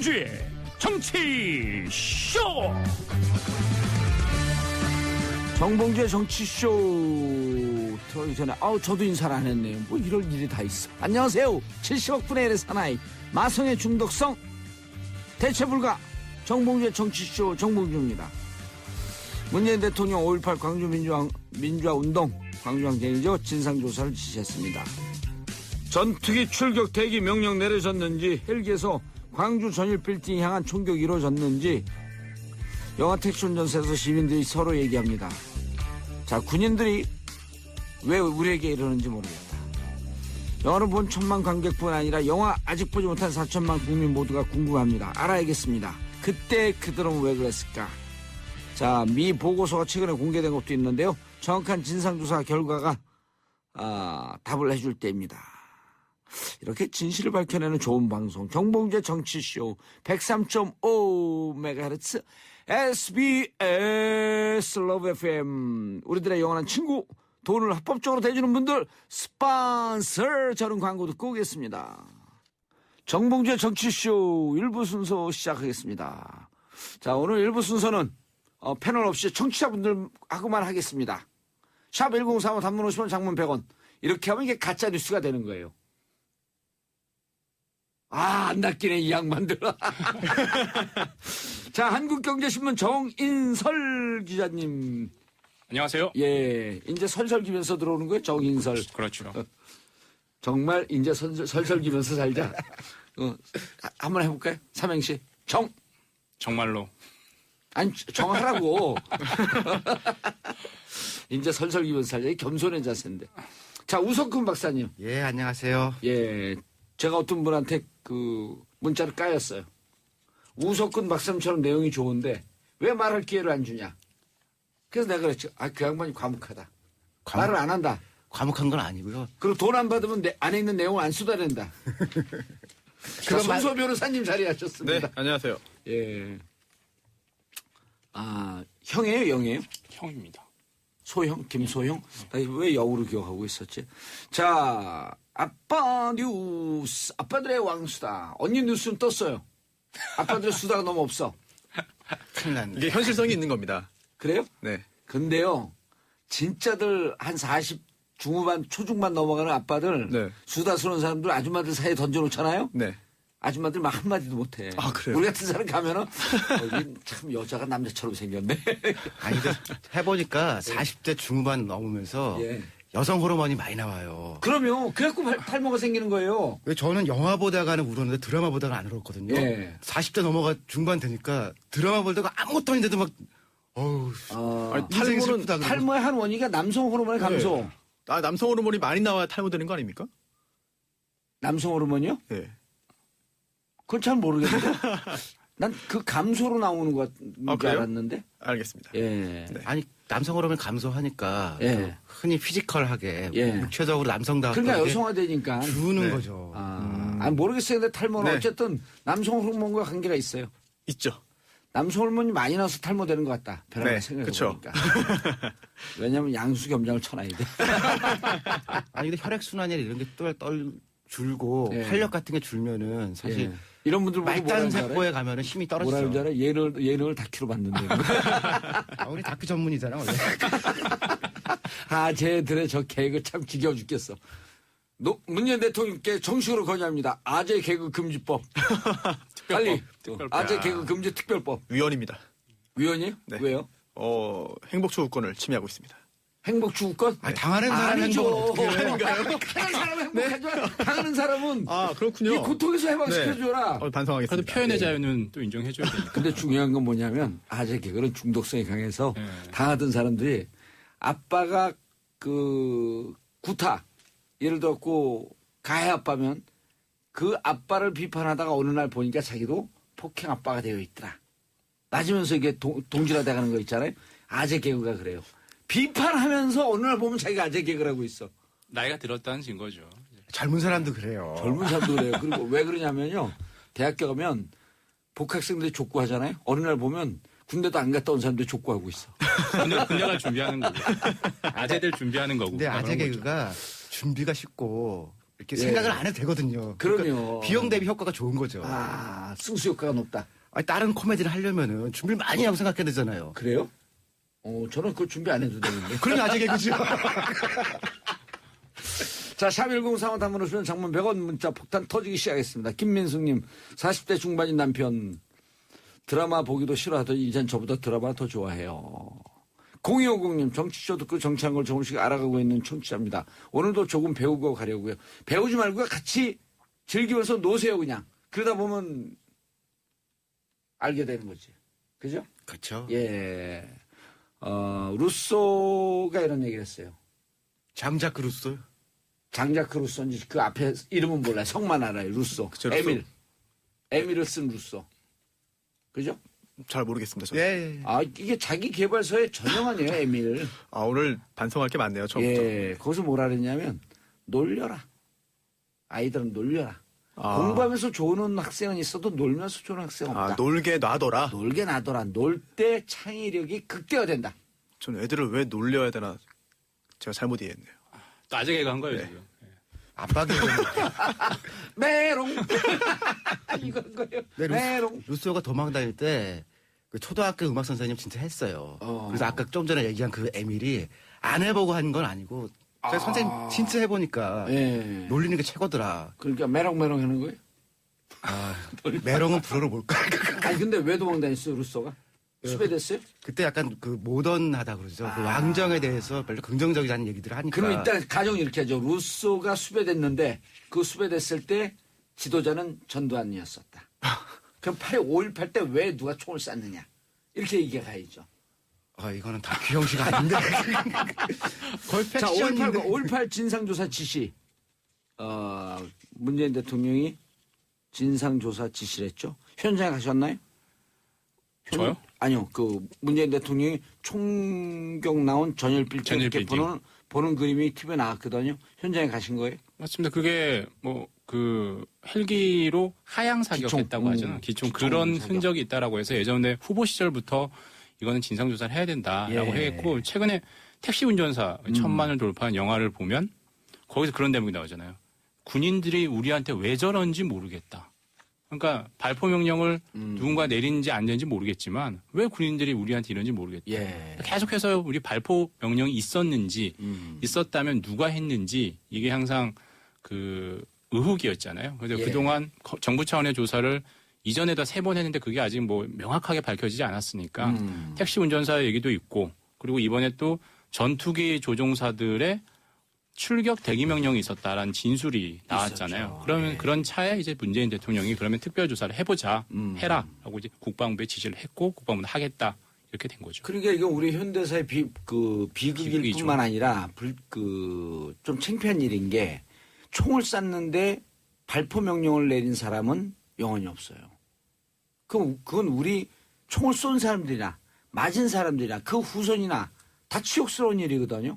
정봉주의 정치쇼. 정봉주의 정치쇼 들어오기 전에 저도 인사를 안 했네요. 뭐 이럴 일이 다 있어. 안녕하세요. 70억 분의 1의 사나이 마성의 중독성 대체 불가 정봉주의 정치쇼 정봉주입니다. 문재인 대통령 5.18 광주 민주화운동 광주항쟁이죠. 진상조사를 지시했습니다. 전투기 출격 대기 명령 내려졌는지, 헬기에서 광주 전일 빌딩 향한 총격이 이루어졌는지 영화 택시 운전소에서 시민들이 서로 얘기합니다. 자, 군인들이 왜 우리에게 이러는지 모르겠다. 영화를 본 1,000만 관객뿐 아니라 영화 아직 보지 못한 4천만 국민 모두가 궁금합니다. 알아야겠습니다. 그때 그들은 왜 그랬을까? 자, 미 보고서가 최근에 공개된 것도 있는데요. 정확한 진상조사 결과가 답을 해줄 때입니다. 이렇게 진실을 밝혀내는 좋은 방송 정봉주의 정치쇼 103.5MHz SBS 러브 FM. 우리들의 영원한 친구, 돈을 합법적으로 대주는 분들 스폰서. 저는 광고 듣고 오겠습니다. 정봉주의 정치쇼 1부 순서 시작하겠습니다. 자, 오늘 1부 순서는 패널 없이 청취자분들하고만 하겠습니다. 샵 1035 단문 50원 장문 100원. 이렇게 하면 이게 가짜 뉴스가 되는 거예요. 안 낚이네 이 양반들. 자, 한국경제신문 정인설 기자님. 안녕하세요. 예, 이제 설설 기면서 들어오는 거예요, 정인설. 그렇죠. 정말 이제 설설 기면서 살자. 한번 해볼까요? 삼행시. 정말로. 아니, 정하라고. 이제 설설 기면서 살자. 이 겸손의 자세인데. 자, 우석훈 박사님. 예, 안녕하세요. 예, 제가 어떤 분한테 문자를 까였어요. 우석훈 박사님처럼 내용이 좋은데 왜 말할 기회를 안 주냐. 그래서 내가 그랬죠. 그 양반이 과묵하다. 말을 안 한다. 과묵한 건 아니고요. 그리고 돈 안 받으면 안에 있는 내용을 안 쏟아낸다. 손소 변호사님 자리하셨습니다. 네, 안녕하세요. 예. 형이에요, 영이에요? 형입니다. 소형, 김소형? 나 왜 영으로 기억하고 있었지? 자, 아빠 뉴스, 아빠들의 왕수다. 언니 뉴스는 떴어요. 아빠들의 수다가 너무 없어. 큰일 났네. 이게 현실성이 있는 겁니다. 그래요? 네. 근데요, 진짜들 한 40 중후반, 초중반 넘어가는 아빠들, 네. 수다 쓰는 사람들 아줌마들 사이에 던져놓잖아요? 네. 아줌마들 막 한마디도 못해. 그래요? 우리 같은 사람 가면은, 참 여자가 남자처럼 생겼네. 아니, 근데 해보니까 40대 중후반 넘으면서 예. 여성 호르몬이 많이 나와요. 그럼요. 그래갖고 탈모가 생기는 거예요. 왜 저는 영화 보다가는 울었는데 드라마 보다가 안 울었거든요. 예. 40대 넘어가 중반 되니까 드라마 보다가 아무것도 아닌데도 막, 아니, 탈모의 한 원인이 남성 호르몬의 감소. 네. 남성 호르몬이 많이 나와야 탈모되는 거 아닙니까? 남성 호르몬이요? 네. 그건 잘 모르겠는데. 난 그 감소로 나오는 것 줄 그래요? 알았는데. 알겠습니다. 예. 네. 아니, 남성 호르몬 감소하니까 예. 또 흔히 피지컬하게 예. 육체적으로 남성다운 그러니까 게 여성화되니까. 주는 네. 거죠. 모르겠어요. 근데 탈모는 네. 어쨌든 남성 호르몬과 관계가 있어요. 있죠. 남성 호르몬이 많이 나서 탈모되는 것 같다. 편하게 네, 생각해보니까. 왜냐면 양수겸장을 쳐놔야 돼. 아니, 근데 혈액순환이나 이런 게 줄고 예. 활력 같은 게 줄면은 사실 예. 이런 분들 보고 말단 세포에 가면은 힘이 뭐라 떨어지죠. 그러지 알아? 예능을 다큐로 봤는데. 우리 다큐 전문이잖아, 원래. 쟤들의 저 개그 참 지겨워 죽겠어. 문재인 대통령께 정식으로 건의합니다. 아재 개그 금지법. 빨리. 특별법. 아재 개그 금지 특별법. 위헌입니다. 위원이에요? 네. 왜요? 행복추구권을 침해하고 있습니다. 행복추구권? 당하는 사람 행복을 어떻게 해? 당하는 사람은 행복하죠. 당하는 사람은 그렇군요. 이 고통에서 해방시켜줘라. 반성하겠습니다. 그래도 표현의 자유는 또 인정해줘야 되니까. 근데 중요한 건 뭐냐면 아재 개그는 중독성이 강해서 당하던 사람들이 아빠가 구타 예를 들었고 가해 아빠면 그 아빠를 비판하다가 어느 날 보니까 자기도 폭행 아빠가 되어 있더라. 맞으면서 이게 동질화돼 가는 거 있잖아요. 아재 개그가 그래요. 비판하면서 어느 날 보면 자기가 아재 개그를 하고 있어. 나이가 들었다는 증거죠. 젊은 사람도 그래요. 젊은 사람도 그래요. 그리고 왜 그러냐면요. 대학교 가면 복학생들이 족구하잖아요. 어느 날 보면 군대도 안 갔다 온 사람들이 족구하고 있어. 군대가 준비하는 거고. 아재들 준비하는 거고. 근데 아재 개그가 준비가 쉽고 이렇게 예. 생각을 안 해도 되거든요. 그럼요. 그러니까 비용 대비 효과가 좋은 거죠. 아, 승수 효과가 높다. 아니, 다른 코미디를 하려면은 준비를 많이 하고 생각해야 되잖아요. 그래요? 저는 그거 준비 안 해도 되는데. 그러니 아직 개그죠. 자, 샵1035 단문 오시면 장문 100원 문자 폭탄 터지기 시작했습니다. 김민숙님, 40대 중반인 남편. 드라마 보기도 싫어하더니 이젠 저보다 드라마 더 좋아해요. 0250님, 정치쇼 듣고 정치한 걸 조금씩 알아가고 있는 청취자입니다. 오늘도 조금 배우고 가려고요. 배우지 말고 같이 즐기면서 노세요, 그냥. 그러다 보면 알게 되는 거지. 그죠? 그렇죠. 예. 루소가 이런 얘기를 했어요. 장자크 루소. 장자크 루소인지 그 앞에 이름은 몰라요. 성만 알아요. 루소. 그쵸, 루소. 에밀을 쓴 루소. 그죠? 잘 모르겠습니다. 저는. 예. 아, 이게 자기 개발서의 전형 아니에요, 에밀. 아, 오늘 반성할 게 많네요. 처음부터. 예. 거기서 뭐라 그랬냐면, 놀려라. 아이들은 놀려라. 아. 공부하면서 좋은 학생은 있어도 놀면서 좋은 학생은 없다. 놀게 놔둬라. 놀게 놔둬라. 놀 때 창의력이 극대화된다. 저는 애들을 왜 놀려야 되나 제가 잘못 이해했네요. 또 아재 개그 한 거예요, 네. 지금. 아빠 개그. 메롱. 이건 거예요. 네, 메롱. 루소가 도망 다닐 때 그 초등학교 음악 선생님 진짜 했어요. 그래서 아까 좀 전에 얘기한 그 에밀이 안 해보고 한 건 아니고 저희 선생님 진짜 해보니까 예. 놀리는 게 최고더라. 그러니까 메롱메롱 하는 거예요? 메롱은 불어로 뭘까? 아니, 근데 왜 도망 다녔어요, 루소가? 수배됐어요? 그때 약간 그 모던하다 그러죠. 그 왕정에 대해서 별로 긍정적이라는 얘기들을 하니까. 그럼 일단 가정 이렇게 하죠. 루소가 수배됐는데 그 수배됐을 때 지도자는 전두환이었었다. 그럼 5.18 때 왜 누가 총을 쐈느냐? 이렇게 얘기가 가야죠. 이거는 다큐 형식 아닌데. 거의 자, 팩션인데. 5.18 진상조사 지시. 문재인 대통령이 진상조사 지시를 했죠. 현장에 가셨나요? 저요? 아니요. 그 문재인 대통령이 총격 나온 전열 빌딩 전열 이렇게 빌딩. 보는 그림이 TV에 나왔거든요. 현장에 가신 거예요? 맞습니다. 그게 뭐 그 헬기로 하향 사격했다고 하잖아요. 기총 그런 사격. 흔적이 있다라고 해서 예전에 후보 시절부터 이거는 진상 조사를 해야 된다라고 예. 했고 최근에 택시 운전사 1000만을 돌파한 영화를 보면 거기서 그런 대목이 나오잖아요. 군인들이 우리한테 왜 저런지 모르겠다. 그러니까 발포 명령을 누군가 내린지 안 내린지 모르겠지만 왜 군인들이 우리한테 이런지 모르겠다. 예. 계속해서 우리 발포 명령이 있었는지 있었다면 누가 했는지 이게 항상 그 의혹이었잖아요. 그래서 예. 그동안 정부 차원의 조사를 이전에다 3번 했는데 그게 아직 뭐 명확하게 밝혀지지 않았으니까 택시 운전사 얘기도 있고 그리고 이번에 또 전투기 조종사들의 출격 대기 명령이 있었다라는 진술이 나왔잖아요. 있었죠. 그러면 예. 그런 차에 이제 문재인 대통령이 그러면 특별 조사를 해보자, 해라라고 이제 국방부에 지시를 했고 국방부는 하겠다 이렇게 된 거죠. 그러니까 이건 우리 현대사의 비극일 비극이죠. 뿐만 아니라 좀 창피한 일인 게 총을 쐈는데 발포 명령을 내린 사람은 영원히 없어요. 그건 우리 총을 쏜 사람들이나 맞은 사람들이나 그 후손이나 다 치욕스러운 일이거든요.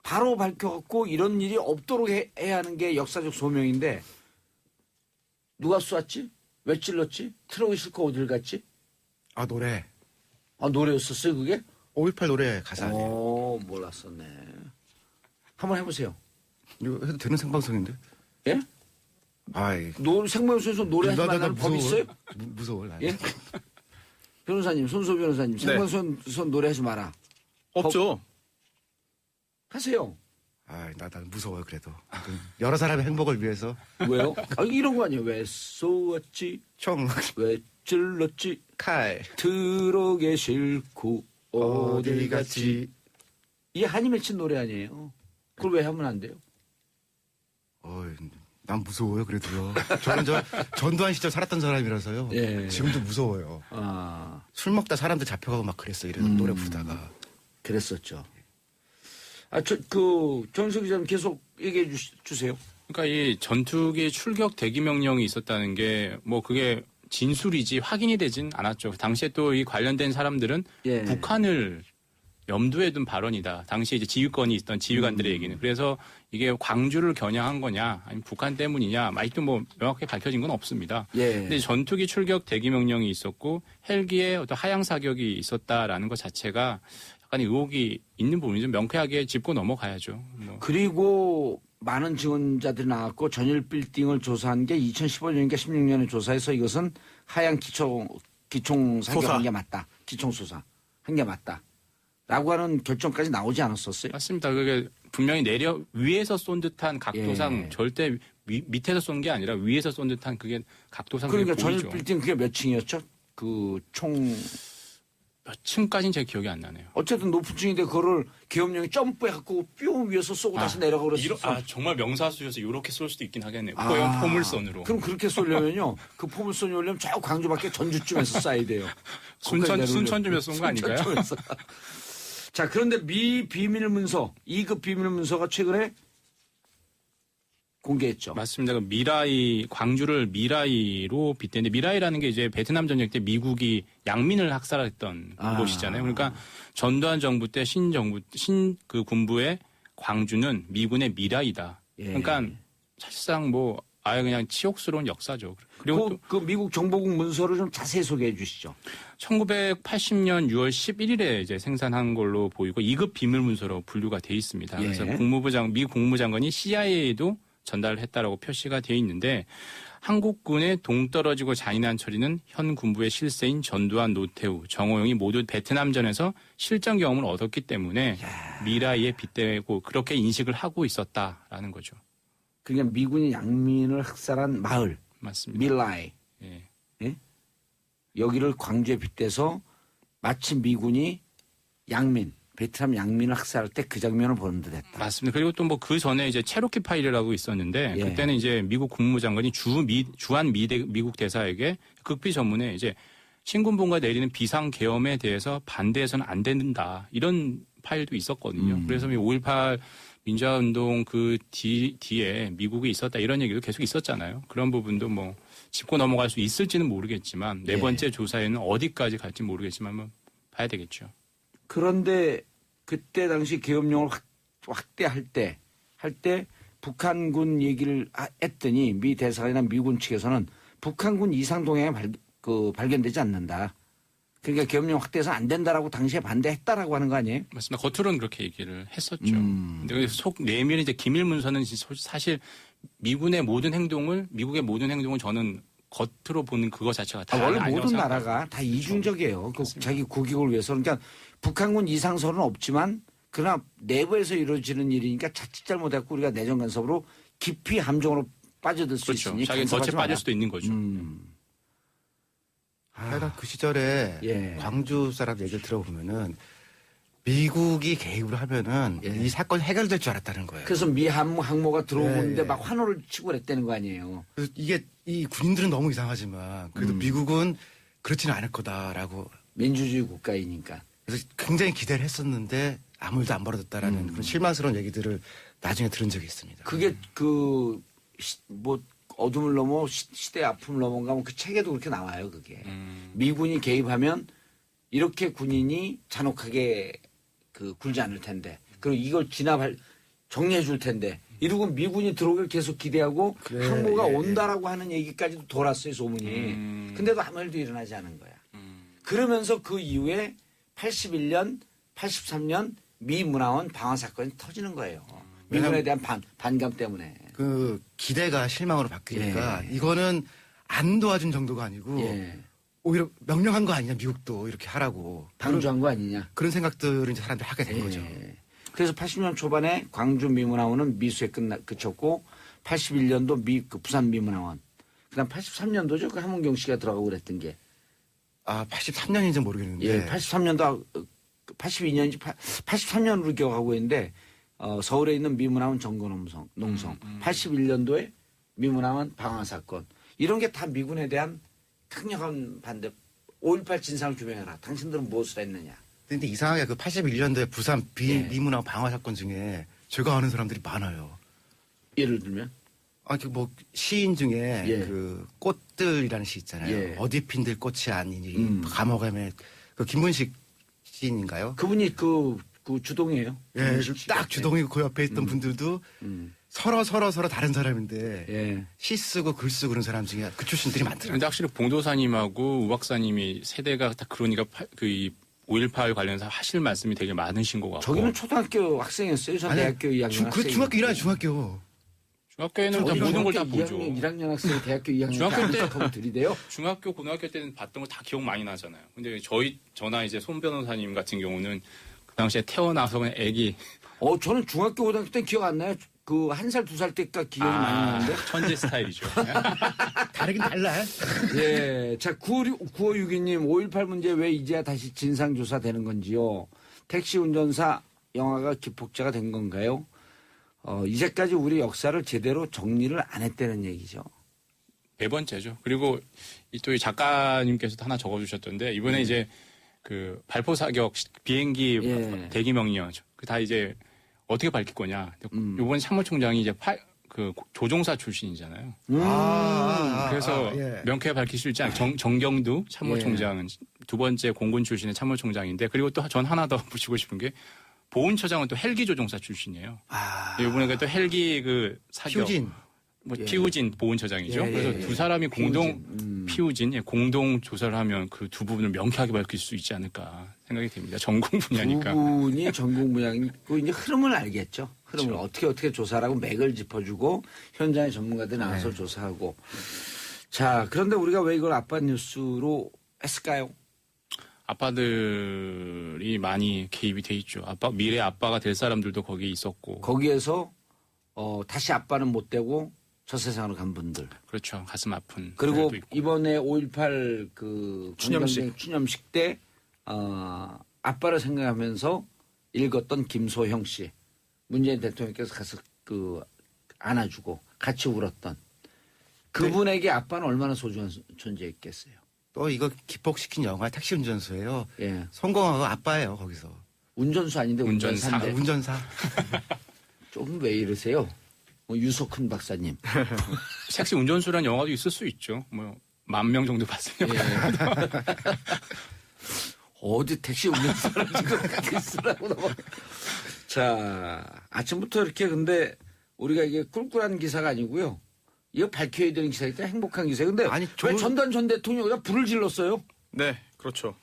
바로 밝혀갖고 이런 일이 없도록 해야 하는 게 역사적 소명인데 누가 쐈지? 왜 찔렀지? 트럭이 싣고 어딜 갔지? 노래. 노래였었어요 그게? 5.18 노래 가사 아니에요. 몰랐었네. 한번 해보세요. 이거 해도 되는 생방송인데? 예? 아이. 생방송에서 노래하지 말라는 법 있어요? 무서워. 나. 예? 변호사님, 손소 변호사님, 네. 생방송에서 노래하지 마라. 없죠. 하세요. 난 무서워요, 그래도. 여러 사람의 행복을 위해서. 왜요? 이런 거 아니에요. 왜 쏘았지? 총, 왜 찔렀지? 칼, 트럭에 싣고 어디 갔지? 이게 한이 맺힌 노래 아니에요. 그걸 왜 하면 안 돼요? 난 무서워요, 그래도요. 저는 전두환 시절 살았던 사람이라서요. 예. 지금도 무서워요. 술 먹다 사람들 잡혀가고 막 그랬어요. 이래서 노래 부르다가. 그랬었죠. 정석 기자님 계속 얘기해 주세요. 그러니까 이 전투기 출격 대기 명령이 있었다는 게 뭐 그게 진술이지 확인이 되진 않았죠. 당시에 또 이 관련된 사람들은 예. 북한을 염두에 둔 발언이다. 당시에 이제 지휘권이 있던 지휘관들의 얘기는. 그래서 이게 광주를 겨냥한 거냐, 아니면 북한 때문이냐, 아직도 뭐 명확하게 밝혀진 건 없습니다. 예. 근데 전투기 출격 대기 명령이 있었고 헬기에 어떤 하향 사격이 있었다라는 것 자체가 약간의 의혹이 있는 부분이 좀 명쾌하게 짚고 넘어가야죠. 뭐. 그리고 많은 증언자들이 나왔고 전일 빌딩을 조사한 게 2015년인가 16년에 조사해서 이것은 하향 기총 사격한 게 맞다. 기총 수사 한 게 맞다. 라고 하는 결정까지 나오지 않았었어요? 맞습니다. 그게 분명히 위에서 쏜 듯한 각도상 예. 절대 밑에서 쏜 게 아니라 위에서 쏜 듯한 그게 각도상 그러니까 그게 전일 보이죠. 빌딩 그게 몇 층이었죠? 그 총 몇 층까지는 제 기억이 안 나네요. 어쨌든 높은 층인데 그거를 계엄령이 점프해갖고 뿅 위에서 쏘고 다시 내려가 그랬어. 정말 명사수여서 이렇게 쏠 수도 있긴 하겠네요. 아. 포물선으로. 그럼 그렇게 쏘려면요. 그 포물선이 오려면 저 광주밖에 전주쯤에서 쏴야 돼요. 순천쯤에서 쏜 거 아닌가요? 순천쯤에서. 자, 그런데 미 비밀 문서, 2급 비밀 문서가 최근에 공개했죠. 맞습니다. 광주를 미라이로 빗대는데 미라이라는 게 이제 베트남 전쟁 때 미국이 양민을 학살했던 곳이잖아요. 그러니까 전두환 정부 때 그 군부의 광주는 미군의 미라이다. 예. 그러니까 사실상 뭐 아예 그냥 치욕스러운 역사죠. 그리고 그 미국 정보국 문서를 좀 자세히 소개해 주시죠. 1980년 6월 11일에 이제 생산한 걸로 보이고 2급 비밀 문서로 분류가 돼 있습니다. 예. 그래서 미 국무장관이 CIA에도 전달을 했다라고 표시가 되어 있는데 한국군의 동떨어지고 잔인한 처리는 현 군부의 실세인 전두환, 노태우, 정호영이 모두 베트남전에서 실전 경험을 얻었기 때문에 미라이에 빗대고 그렇게 인식을 하고 있었다라는 거죠. 그러니까 미군이 양민을 학살한 마을 맞습니다. 밀라이 예. 예? 여기를 광주에 빗대서 마치 미군이 베트남 양민을 학살할 때 그 장면을 보는 듯했다. 맞습니다. 그리고 또 뭐 그 전에 이제 체로키 파일이라고 있었는데 예. 그때는 이제 미국 국무장관이 주한 미국 대사에게 극비 전문에 이제 신군부가 내리는 비상 계엄에 대해서 반대해서는 안 된다 이런 파일도 있었거든요. 그래서 5.18 민주화운동 그 뒤에 미국이 있었다 이런 얘기도 계속 있었잖아요. 그런 부분도 뭐 짚고 넘어갈 수 있을지는 모르겠지만 네 번째 조사에는 어디까지 갈지 모르겠지만 한번 봐야 되겠죠. 그런데 그때 당시 계엄령을 확대할 때 북한군 얘기를 했더니 미 대사관이나 미군 측에서는 북한군 이상 동향이 발견되지 않는다. 그러니까 계엄령 확대해서 안 된다라고 당시에 반대했다라고 하는 거 아니에요? 맞습니다. 겉으로는 그렇게 얘기를 했었죠. 근데 속 내밀 이제 기밀 문서는 사실 미국의 모든 행동을 저는 겉으로 보는 그거 자체가 다 원래 아니라고 모든 생각합니다. 나라가 다 이중적이에요. 자기 국익을 위해서. 그러니까 북한군 이상설은 없지만 그러나 내부에서 이루어지는 일이니까 자칫 잘못했고 우리가 내정 간섭으로 깊이 함정으로 빠져들 수 그렇죠. 있으니 자기 덫에 간섭하지 마라. 빠질 수도 있는 거죠. 하여간 그 시절에 예. 광주 사람 얘기를 들어보면은 미국이 개입을 하면은 이 사건이 해결될 줄 알았다는 거예요. 그래서 미 항모가 들어오는데 예. 막 환호를 치고 그랬다는 거 아니에요. 그래서 이게 이 군인들은 너무 이상하지만 그래도 미국은 그렇지는 않을 거다라고 민주주의 국가이니까. 그래서 굉장히 기대를 했었는데 아무 일도 안 벌어졌다라는 그런 실망스러운 얘기들을 나중에 들은 적이 있습니다. 그게 뭐 어둠을 넘어 시대의 아픔을 넘어가 뭐 그 책에도 그렇게 나와요. 그게 미군이 개입하면 이렇게 군인이 잔혹하게 굴지 않을 텐데 그리고 이걸 정리해 줄 텐데 이러고 미군이 들어오길 계속 기대하고 그래, 항모가 예, 온다라고 하는 얘기까지도 돌았어요. 소문이. 근데도 아무 일도 일어나지 않은 거야. 그러면서 그 이후에 81년 83년 미 문화원 방화 사건이 터지는 거예요. 미군에 대한 반감 때문에. 그 기대가 실망으로 바뀌니까 이거는 안 도와준 정도가 아니고 예. 오히려 명령한 거 아니냐 미국도 이렇게 하라고 방조한 거 아니냐. 그런 생각들을 이제 사람들이 하게 된 거죠. 그래서 80년 초반에 광주 미문화원은 미수에 그쳤고 81년도 부산 미문화원. 그다음 83년도죠. 그 함은경 씨가 들어가고 그랬던 게. 아 83년인지 모르겠는데. 예, 83년도 82년인지 83년으로 기억하고 있는데 서울에 있는 미문화원 정거농성 81년도에 미문화원 방화 사건 이런 게 다 미군에 대한 강력한 반대. 5.18 진상을 규명해라. 당신들은 무엇을 했느냐. 근데 이상하게 그 81년도에 부산 미문화 방화 사건 중에 제가 아는 사람들이 많아요. 예를 들면 뭐 시인 중에 예. 그 꽃들이라는 시 있잖아요. 예. 어디 핀들 꽃이 아니니 감옥에 그 김문식 시인인가요? 그분이 그 주동이에요. 예, 딱 주동이 그 옆에 있던 분들도 서로 다른 사람인데 예. 시 쓰고 글 쓰고 그런 사람 중에 그 출신들이 많더라고요. 근데 확실히 봉도사님하고 우 박사님이 세대가 다 그러니까 이 5.18 관련해서 하실 말씀이 되게 많으신 것 같고. 저기는 초등학교 학생이었어요. 전 대학교 2학년 그 중학교 1학년 중학교. 중학교에는 다 모든 걸 다 보죠. 1학년 학생이 대학교 2학년 중학교 때 보면 들이대요. 중학교, 고등학교 때는 봤던 거 다 기억 많이 나잖아요. 근데 저나 이제 손 변호사님 같은 경우는 그 당시에 태어나서 그냥 애기. 저는 중학교, 고등학교 때 기억 안 나요. 그 1살, 2살 때가 기억이 많이 나는데. 천재 스타일이죠. 다르긴 달라요. 예. 자, 9562님, 5.18 문제 왜 이제야 다시 진상조사 되는 건지요? 택시 운전사 영화가 기폭제가 된 건가요? 이제까지 우리 역사를 제대로 정리를 안 했다는 얘기죠. 네 번째죠. 그리고 또 이 작가님께서도 하나 적어주셨던데 이번에 이제 그 발포 사격 비행기 예. 대기 명령 그 다 이제 어떻게 밝힐 거냐. 이번 참모총장이 이제 조종사 출신이잖아요. 그래서 예. 명쾌히 밝힐 수 있지 않아요. 정경두 참모총장은 두 번째 공군 출신의 참모총장인데 그리고 또 전 하나 더 붙이고 싶은 게 보훈처장은 또 헬기 조종사 출신이에요. 이번에 또 헬기 그 사격. 피우진 보훈처장이죠. 예, 그래서 예. 두 사람이 피우진 공동 조사를 하면 그 두 부분을 명쾌하게 밝힐 수 있지 않을까 생각이 됩니다. 전공 분야니까. 두 분이 전공 분야이고 이제 흐름을 알겠죠. 흐름을 그렇죠. 어떻게 조사를 하고 맥을 짚어주고 현장의 전문가들이 나와서 조사하고. 자, 그런데 우리가 왜 이걸 아빠 뉴스로 했을까요? 아빠들이 많이 개입이 돼 있죠. 미래 아빠가 될 사람들도 거기에 있었고. 거기에서 다시 아빠는 못 되고 저 세상으로 간 분들. 그렇죠. 가슴 아픈. 그리고 분들도 있고. 이번에 5.18 그 추념식 때 아빠를 생각하면서 읽었던 김소형 씨, 문재인 대통령께서 가서 그 안아주고 같이 울었던 그분에게 아빠는 얼마나 소중한 존재였겠어요. 또 이거 기폭시킨 영화 택시 운전수예요. 예. 성공하고 아빠예요 거기서. 운전수 아닌데 운전사. 운전사인데. 운전사. 조금 왜 이러세요? 유석훈 박사님. 택시 운전수란 영화도 있을 수 있죠. 10,000명 정도 봤으니까. 예. 어디 택시 운전사를 지금 그렇게 쓰라고 넘어. 자, 아침부터 이렇게 근데 우리가 이게 꿀꿀한 기사가 아니고요. 이거 밝혀야 되는 기사이기 때문에 행복한 기사예요. 근데 아니, 왜 전두환 전 대통령이 여기다 불을 질렀어요? 네, 그렇죠.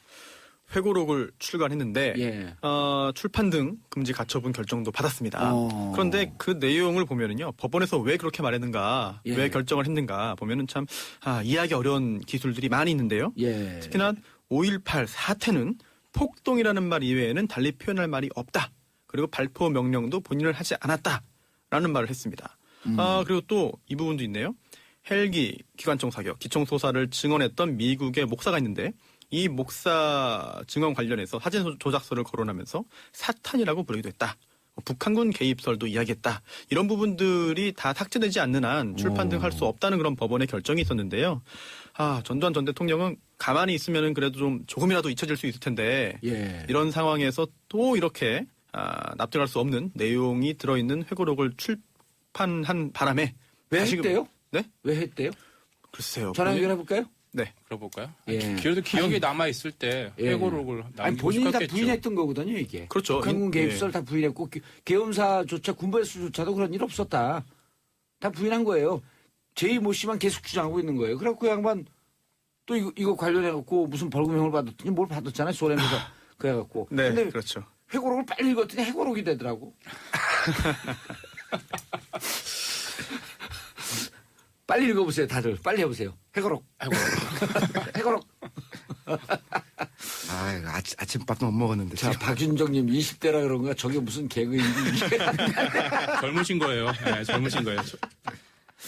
회고록을 출간했는데 예. 출판 등 금지 가처분 결정도 받았습니다. 그런데 그 내용을 보면은요. 법원에서 왜 그렇게 말했는가, 예. 왜 결정을 했는가 보면은 참 이해하기 어려운 기술들이 많이 있는데요. 예. 특히나 5.18 사태는 폭동이라는 말 이외에는 달리 표현할 말이 없다. 그리고 발포 명령도 본인을 하지 않았다라는 말을 했습니다. 그리고 또 이 부분도 있네요. 헬기 기관총 사격, 기총소사를 증언했던 미국의 목사가 있는데 이 목사 증언 관련해서 사진 조작서를 거론하면서 사탄이라고 부르기도 했다. 북한군 개입설도 이야기했다. 이런 부분들이 다 삭제되지 않는 한 출판 등 할 수 없다는 그런 법원의 결정이 있었는데요. 전두환 전 대통령은 가만히 있으면은 그래도 좀 조금이라도 잊혀질 수 있을 텐데 예. 이런 상황에서 또 이렇게 납득할 수 없는 내용이 들어있는 회고록을 출판한 바람에 왜 다시금- 했대요? 네? 왜 했대요? 글쎄요. 전화 연결해볼까요? 네. 들어볼까요? 예. 그래도 기억이 남아있을 때 예. 회고록을 아니, 남기고 본인이 다 싶었겠죠. 부인했던 거거든요, 이게. 그렇죠. 북한군 예. 개입설 다 부인했고, 계엄사조차 군부에서조차도 그런 일 없었다. 다 부인한 거예요. 제2 모 씨만 계속 주장하고 있는 거예요. 그래갖고 그 양반 또 이거 관련해갖고 무슨 벌금형을 받았더니 뭘 받았잖아요, 소련에서. 그래갖고. 네, 근데 그렇죠. 회고록을 빨리 읽었더니 해고록이 되더라고. 빨리 읽어보세요, 다들. 빨리 해보세요. 해고록. 해고록. 아침밥도 못 먹었는데. 자, 박윤정님 20대라 그런가? 저게 무슨 개그인지. 젊으신 거예요. 네, 젊으신 거예요.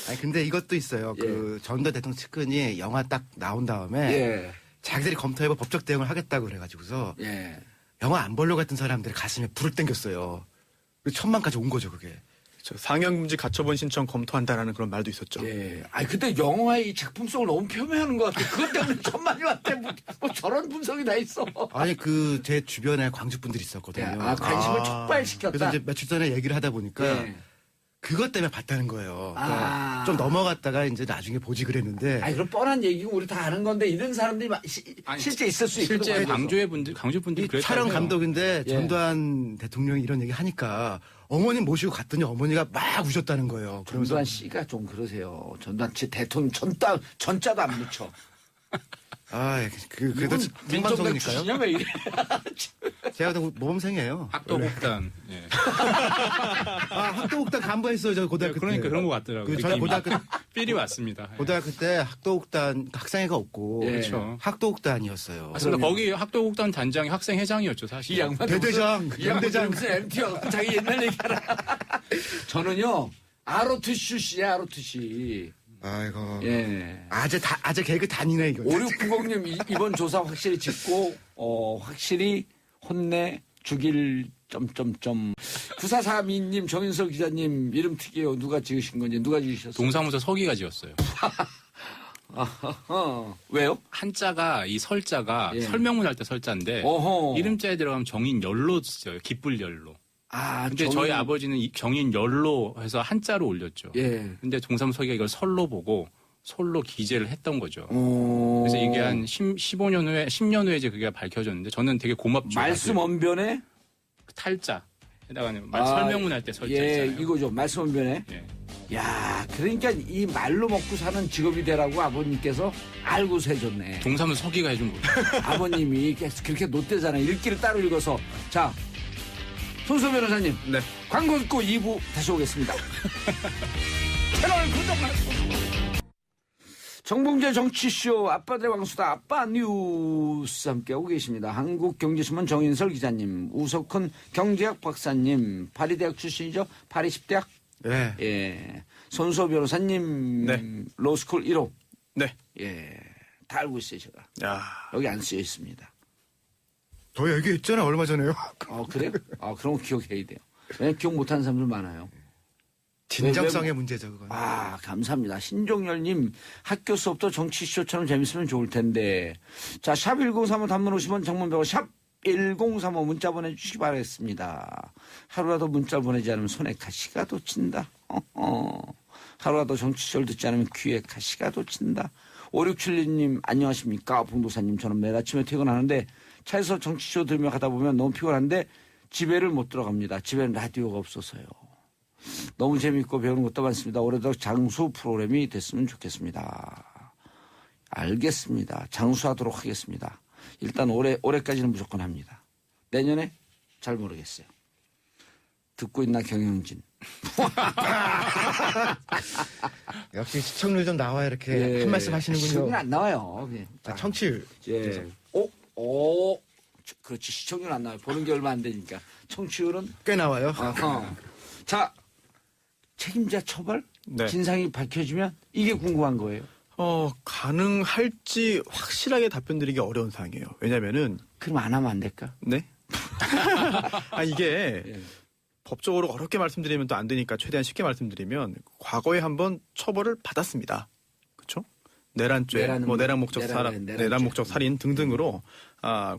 아니 근데 이것도 있어요. 그 전두환 대통령 측근이 영화 딱 나온 다음에 예. 자기들이 검토해보 법적 대응을 하겠다고 그래가지고서 예. 영화 안 보려고 했던 사람들의 가슴에 불을 땡겼어요. 그 1,000만까지 온 거죠 그게. 상영금지 가처분 신청 검토한다라는 그런 말도 있었죠. 예. 아니, 근데 영화의 이 작품성을 너무 폄훼하는 것 같아. 그것 때문에 1,000만이 왔대. 뭐 저런 분석이 다 있어. 아니 그 제 주변에 광주 분들이 있었거든요. 관심을 촉발시켰다. 그래서 이제 며칠 전에 얘기를 하다 보니까 예. 그것 때문에 봤다는 거예요. 그러니까 좀 넘어갔다가 이제 나중에 보지 그랬는데. 아니, 그럼 뻔한 얘기고 우리 다 아는 건데 이런 사람들이 실제 있을 수 있거든. 실제 강주 분들이 이 그랬다고 촬영 해요. 감독인데 예. 전두환 대통령이 이런 얘기 하니까 어머니 모시고 갔더니 어머니가 막 우셨다는 거예요. 그러면서 전두환 씨가 좀 그러세요. 전두환 씨 대통령 전자도 안 묻혀. 그래도 생방송이니까요. 왜 이래? 제가 또 모범생이에요. 학도곡단. 예. 학도곡단 간부했어요, 저 고등학교 때. 그러니까 그런 것 같더라고요. 저희 고등학교 삘이 왔습니다. 예. 고등학교 때 학도곡단 학생회가 없고 예. 그렇죠. 학도곡단이었어요. 맞습니다. 거기 학도곡단 단장이 학생회장이었죠, 사실. 이 양반 대대장, 이 양반 대대장. 무슨 MT야? 자기 옛날 얘기하라. 저는요 아로트슈 씨야 아로트시. 아이고. 예. 아재 개그 단이네, 이거. 5690님 이번 조사 확실히 짓고 확실히 혼내 죽일 점점점 9432님 정인석 기자님 이름 특이해요. 누가 지으신 건지 누가 지으셨어요? 동사무소 서기가 지었어요. 왜요? 한자가 이 설자가 예. 설명문 할 때 설자인데 어허. 이름자에 들어가면 정인열로 써요. 기쁠열로. 아, 근데 저희 아버지는 이 정인열로 해서 한자로 올렸죠. 예. 근데 동사무소 서기가 이걸 설로 보고 솔로 기재를 했던 거죠. 어... 그래서 이게 한 15년 후에 10년 후에 이제 그게 밝혀졌는데 저는 되게 고맙죠. 말씀 사실. 언변에 탈자. 에다가는 설명문 할 때 설자 예, 있잖아요. 이거죠. 말씀 언변에. 예. 야, 그러니까 이 말로 먹고 사는 직업이 되라고 아버님께서 알고서 해줬네. 동사무소 서기가 해준 거예요. 아버님이 그렇게 노대잖아요. 읽기를 따로 읽어서. 자, 손수 변호사님. 네. 광고 듣고 2부 다시 오겠습니다. 채널 고정하세요. 정봉재 정치쇼 아빠들의 왕수다 아빠 뉴스 함께하고 계십니다. 한국경제신문 정인설 기자님, 우석훈 경제학 박사님, 파리대학 출신이죠. 파리 10대학. 네. 예. 손수호 변호사님, 네. 로스쿨 1호. 네. 예. 다 알고 있어요, 제가. 야. 여기 안 쓰여 있습니다. 저 얘기했잖아요, 얼마 전에요. 그래요? 그런 거 기억해야 돼요. 왜냐면 기억 못하는 사람들 많아요. 진정성의 문제죠, 그건. 감사합니다. 신종열님, 학교 수업도 정치쇼처럼 재밌으면 좋을 텐데. 자, 샵 1035 단문 50원, 장문 100원, 샵 1035 문자 보내주시기 바라겠습니다. 하루라도 문자 보내지 않으면 손에 가시가 돋친다. 하루라도 정치쇼를 듣지 않으면 귀에 가시가 돋친다. 5676님, 안녕하십니까. 봉도사님, 저는 매일 아침에 퇴근하는데 차에서 정치쇼 들으며 가다 보면 너무 피곤한데 집에를 못 들어갑니다. 집에는 라디오가 없어서요. 너무 재밌고 배우는 것도 많습니다. 올해도 장수 프로그램이 됐으면 좋겠습니다. 알겠습니다. 장수하도록 하겠습니다. 일단 올해까지는 무조건 합니다. 내년에 잘 모르겠어요. 듣고 있나 경영진. 역시 시청률 좀 나와야 이렇게 한 말씀 하시는군요. 시청률 안 나와요. 청취율. 예. 그렇지. 시청률 안 나와요. 보는 게 얼마 안 되니까. 청취율은 꽤 나와요. 자, 책임자 처벌? 네. 진상이 밝혀지면 이게 궁금한 거예요. 가능할지 확실하게 답변 드리기 어려운 사항이에요. 왜냐면은. 그럼 안 하면 안 될까? 네? 이게 예. 법적으로 어렵게 말씀드리면 또 안 되니까 최대한 쉽게 말씀드리면 과거에 한번 처벌을 받았습니다. 그렇죠? 내란죄, 내란 목적 살인, 내란 목적 살인 등등으로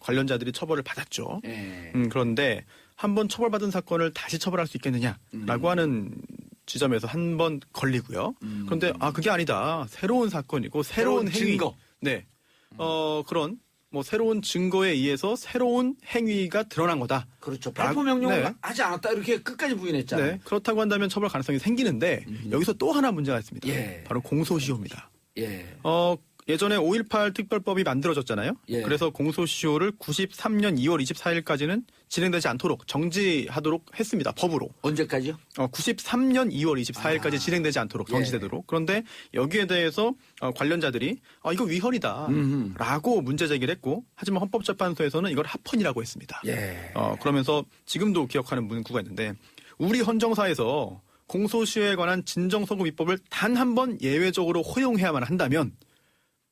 관련자들이 처벌을 받았죠. 예. 그런데 한번 처벌받은 사건을 다시 처벌할 수 있겠느냐라고 하는 지점에서 한 번 걸리고요. 그런데 그게 아니다. 새로운 사건이고 새로운 행위. 증거. 네. 그런 새로운 증거에 의해서 새로운 행위가 드러난 거다. 그렇죠. 발포 명령을 네. 하지 않았다 이렇게 끝까지 부인했잖아요. 네. 그렇다고 한다면 처벌 가능성이 생기는데 여기서 또 하나 문제가 있습니다. 예. 바로 공소시효입니다. 예. 예전에 5.18 특별법이 만들어졌잖아요. 예. 그래서 공소시효를 93년 2월 24일까지는 진행되지 않도록 정지하도록 했습니다. 법으로. 언제까지요? 93년 2월 24일까지 진행되지 않도록 정지되도록. 그런데 여기에 대해서 관련자들이 이거 위헌이다라고 문제 제기를 했고 하지만 헌법재판소에서는 이걸 합헌이라고 했습니다. 예. 그러면서 지금도 기억하는 문구가 있는데 우리 헌정사에서 공소시효에 관한 진정선고 입법을 단 한 번 예외적으로 허용해야만 한다면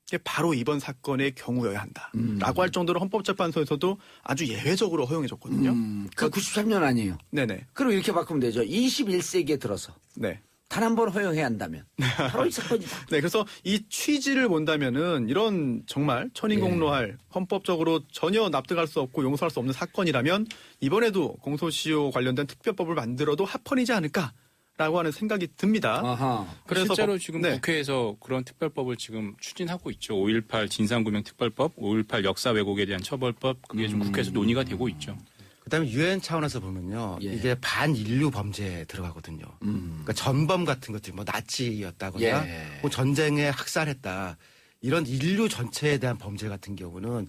이게 바로 이번 사건의 경우여야 한다라고 할 정도로 헌법재판소에서도 아주 예외적으로 허용해줬거든요. 그 93년 아니에요. 네네. 그럼 이렇게 바꾸면 되죠. 21세기에 들어서 네. 단 한 번 허용해야 한다면 바로 이 사건이다. 네, 그래서 이 취지를 본다면은 이런 정말 천인공노할 헌법적으로 전혀 납득할 수 없고 용서할 수 없는 사건이라면 이번에도 공소시효 관련된 특별법을 만들어도 합헌이지 않을까라고 하는 생각이 듭니다. 아하. 그래서 실제로 지금 네. 국회에서 그런 특별법을 지금 추진하고 있죠. 5.18 진상규명 특별법, 5.18 역사 왜곡에 대한 처벌법, 그게 좀 국회에서 논의가 되고 있죠. 그다음에 유엔 차원에서 보면요, 예. 이게 반인류 범죄에 들어가거든요. 그러니까 전범 같은 것들, 나치였다거나, 예. 전쟁에 학살했다 이런 인류 전체에 대한 범죄 같은 경우는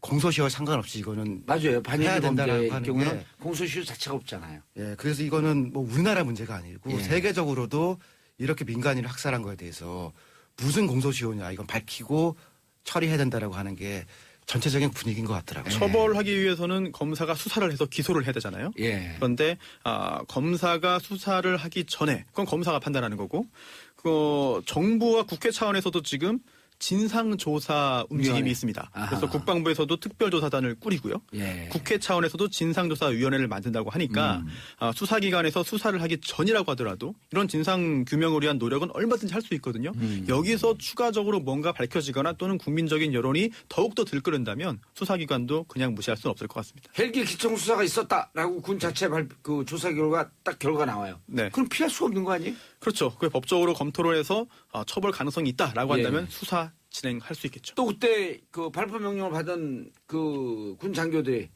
공소시효와 상관없이 이거는 맞아요. 해야 반영이 된다라고 범죄의 하는 경우는 게 공소시효 자체가 없잖아요. 예, 그래서 이거는 뭐 우리나라 문제가 아니고 예. 세계적으로도 이렇게 민간인을 학살한 거에 대해서 무슨 공소시효냐 이건 밝히고 처리해야 된다라고 하는 게 전체적인 분위기인 것 같더라고요. 처벌하기 위해서는 검사가 수사를 해서 기소를 해야 되잖아요. 예. 그런데 검사가 수사를 하기 전에 그건 검사가 판단하는 거고 그 정부와 국회 차원에서도 지금 진상조사 움직임이 위원회. 있습니다. 아하. 그래서 국방부에서도 특별조사단을 꾸리고요. 예. 국회 차원에서도 진상조사위원회를 만든다고 하니까 수사기관에서 수사를 하기 전이라고 하더라도 이런 진상규명을 위한 노력은 얼마든지 할 수 있거든요. 여기서 추가적으로 뭔가 밝혀지거나 또는 국민적인 여론이 더욱더 들끓는다면 수사기관도 그냥 무시할 수는 없을 것 같습니다. 헬기 기총 수사가 있었다라고 군 자체 그 조사 결과 딱 결과 나와요. 네. 그럼 피할 수가 없는 거 아니에요? 그렇죠. 그게 법적으로 검토를 해서 처벌 가능성이 있다라고 예. 한다면 수사 진행할 수 있겠죠. 또 그때 그 발포 명령을 받은 그 군 장교들이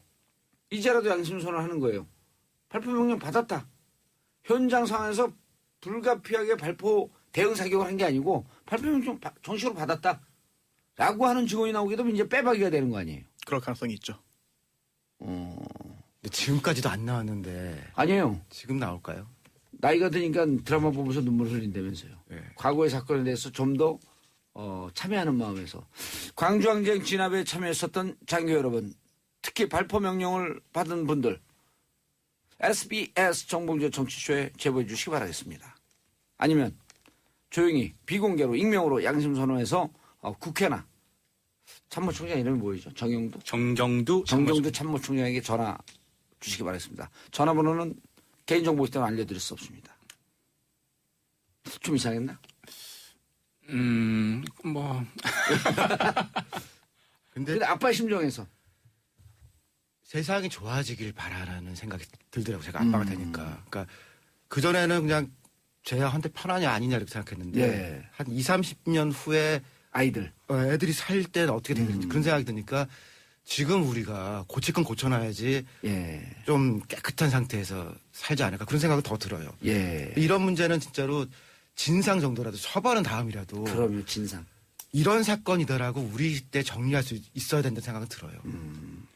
이제라도 양심선언을 하는 거예요. 발포 명령 받았다. 현장 상황에서 불가피하게 발포 대응 사격을 한 게 아니고 발포 명령 정식으로 받았다. 라고 하는 증언이 나오게 되면 이제 빼박이가 되는 거 아니에요. 그럴 가능성이 있죠. 근데 지금까지도 안 나왔는데 아니에요. 지금 나올까요? 나이가 드니까 드라마 보면서 눈물 흘린다면서요. 네. 과거의 사건에 대해서 좀 더 참여하는 마음에서 광주항쟁 진압에 참여했었던 장교 여러분, 특히 발포 명령을 받은 분들 SBS 정봉재 정치쇼에 제보해 주시기 바라겠습니다. 아니면 조용히 비공개로 익명으로 양심선언해서 국회나 참모총장 이름이 뭐이죠? 정경두 정경두 참모총장에게 전화 주시기 바라겠습니다. 전화번호는 개인정보이기 때문에 알려드릴 수 없습니다. 좀 이상했나? 뭐 근데 아빠의 심정에서 세상이 좋아지길 바라라는 생각이 들더라고요. 제가 아빠가 되니까. 그러니까 그전에는 그냥 쟤한테 편하냐 아니냐 이렇게 생각했는데 예. 한 20, 30년 후에 아이들 애들이 살 때는 어떻게 되는지 그런 생각이 드니까 지금 우리가 고칠 건 고쳐놔야지 예. 좀 깨끗한 상태에서 살지 않을까 그런 생각이 더 들어요. 예. 이런 문제는 진짜로 진상 정도라도 처벌은 다음이라도 그러면 진상. 이런 사건이더라고 우리 때 정리할 수 있어야 된다는 생각은 들어요.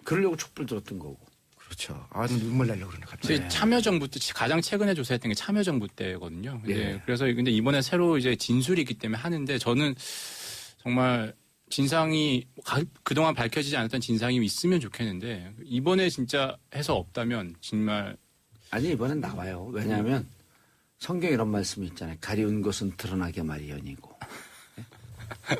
그러려고 촛불 들었던 거고. 그렇죠. 아, 눈물 나려고 그러네 갑자기. 참여정부 때 가장 최근에 조사했던 게 참여정부 때거든요. 예. 근데 이번에 새로 이제 진술이 있기 때문에 하는데 저는 정말 진상이 그동안 밝혀지지 않았던 진상이 있으면 좋겠는데 이번에 진짜 해서 없다면 정말 아니 이번엔 나와요. 왜냐하면 성경에 이런 말씀이 있잖아요. 가리운 것은 드러나게 마련이고.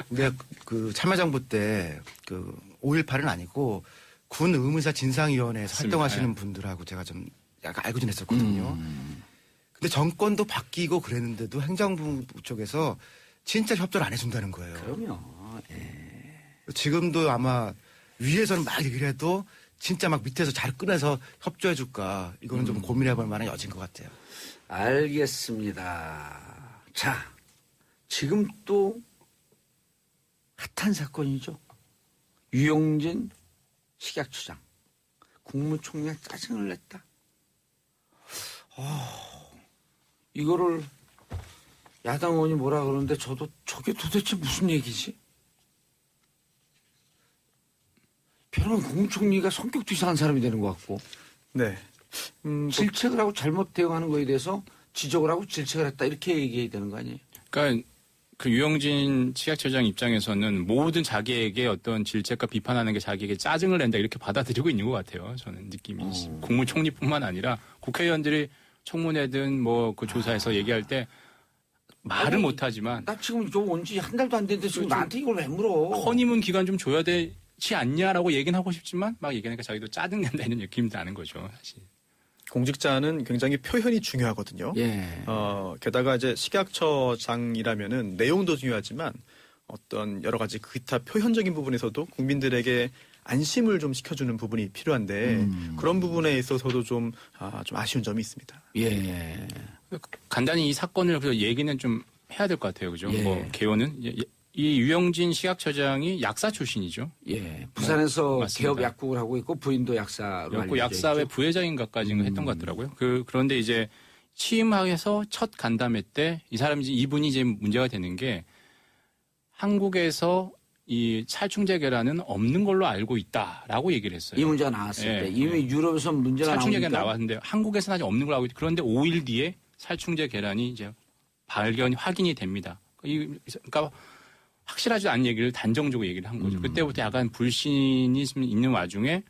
근데 그 참여정부 때 그 5.18은 아니고 군 의무사 진상위원회에서 맞습니다. 활동하시는 네. 분들하고 제가 좀 약간 알고 지냈었거든요. 근데 정권도 바뀌고 그랬는데도 행정부 쪽에서 진짜 협조를 안 해준다는 거예요. 그럼요. 지금도 아마 위에서는 막 얘기를 해도 진짜 막 밑에서 잘 꺼내서 협조해 줄까 이거는 좀 고민해 볼 만한 여지인 것 같아요. 알겠습니다. 자, 지금 또 핫한 사건이죠. 유영진 식약처장 국무총리가 짜증을 냈다. 이거를 야당 의원이 뭐라 그러는데 저도 저게 도대체 무슨 얘기지? 변호인 국무총리가 성격도 이상한 사람이 되는 것 같고 네. 질책을 하고 잘못 대응하는 거에 대해서 지적을 하고 질책을 했다 이렇게 얘기해야 되는 거 아니에요? 그러니까 그 유영진 식약처장 입장에서는 모든 자기에게 어떤 질책과 비판하는 게 자기에게 짜증을 낸다 이렇게 받아들이고 있는 것 같아요. 저는 느낌이 국무총리뿐만 아니라 국회의원들이 청문회든 뭐 그 조사에서 얘기할 때 말을 아니, 못하지만 나 지금 이거 온지 한 달도 안 됐는데 지금 나한테 이걸 왜 물어? 허니문 기간 좀 줘야 되지 않냐라고 얘기는 하고 싶지만 막 얘기하니까 자기도 짜증낸다 이런 느낌이 나는 거죠. 사실. 공직자는 굉장히 표현이 중요하거든요. 예. 게다가 이제 식약처장이라면은 내용도 중요하지만 어떤 여러 가지 기타 표현적인 부분에서도 국민들에게 안심을 좀 시켜주는 부분이 필요한데 그런 부분에 있어서도 좀 아쉬운 점이 있습니다. 예. 간단히 이 사건을 그래서 얘기는 좀 해야 될 것 같아요. 그죠? 예. 뭐 개요는 이 유영진 식약처장이 약사 출신이죠. 예. 부산에서 맞습니다. 개업 약국을 하고 있고 부인도 약사로 그리고 알려져 약사회 있죠. 부회장인가까지는 했던 것 같더라고요. 그런데 이제 취임해서 첫 간담회 때 이분이 이제 문제가 되는 게 한국에서 이 살충제 계란은 없는 걸로 알고 있다라고 얘기를 했어요. 이 문제가 나왔을 예, 때 이미 유럽에서 문제가 살충제 나오니까 계란 나왔는데 한국에서는 아직 없는 걸로 알고 있다. 그런데 5일 뒤에 살충제 계란이 이제 확인이 됩니다. 그러니까 확실하지 않은 얘기를 단정적으로 얘기를 한 거죠. 그때부터 약간 불신이 있는 와중에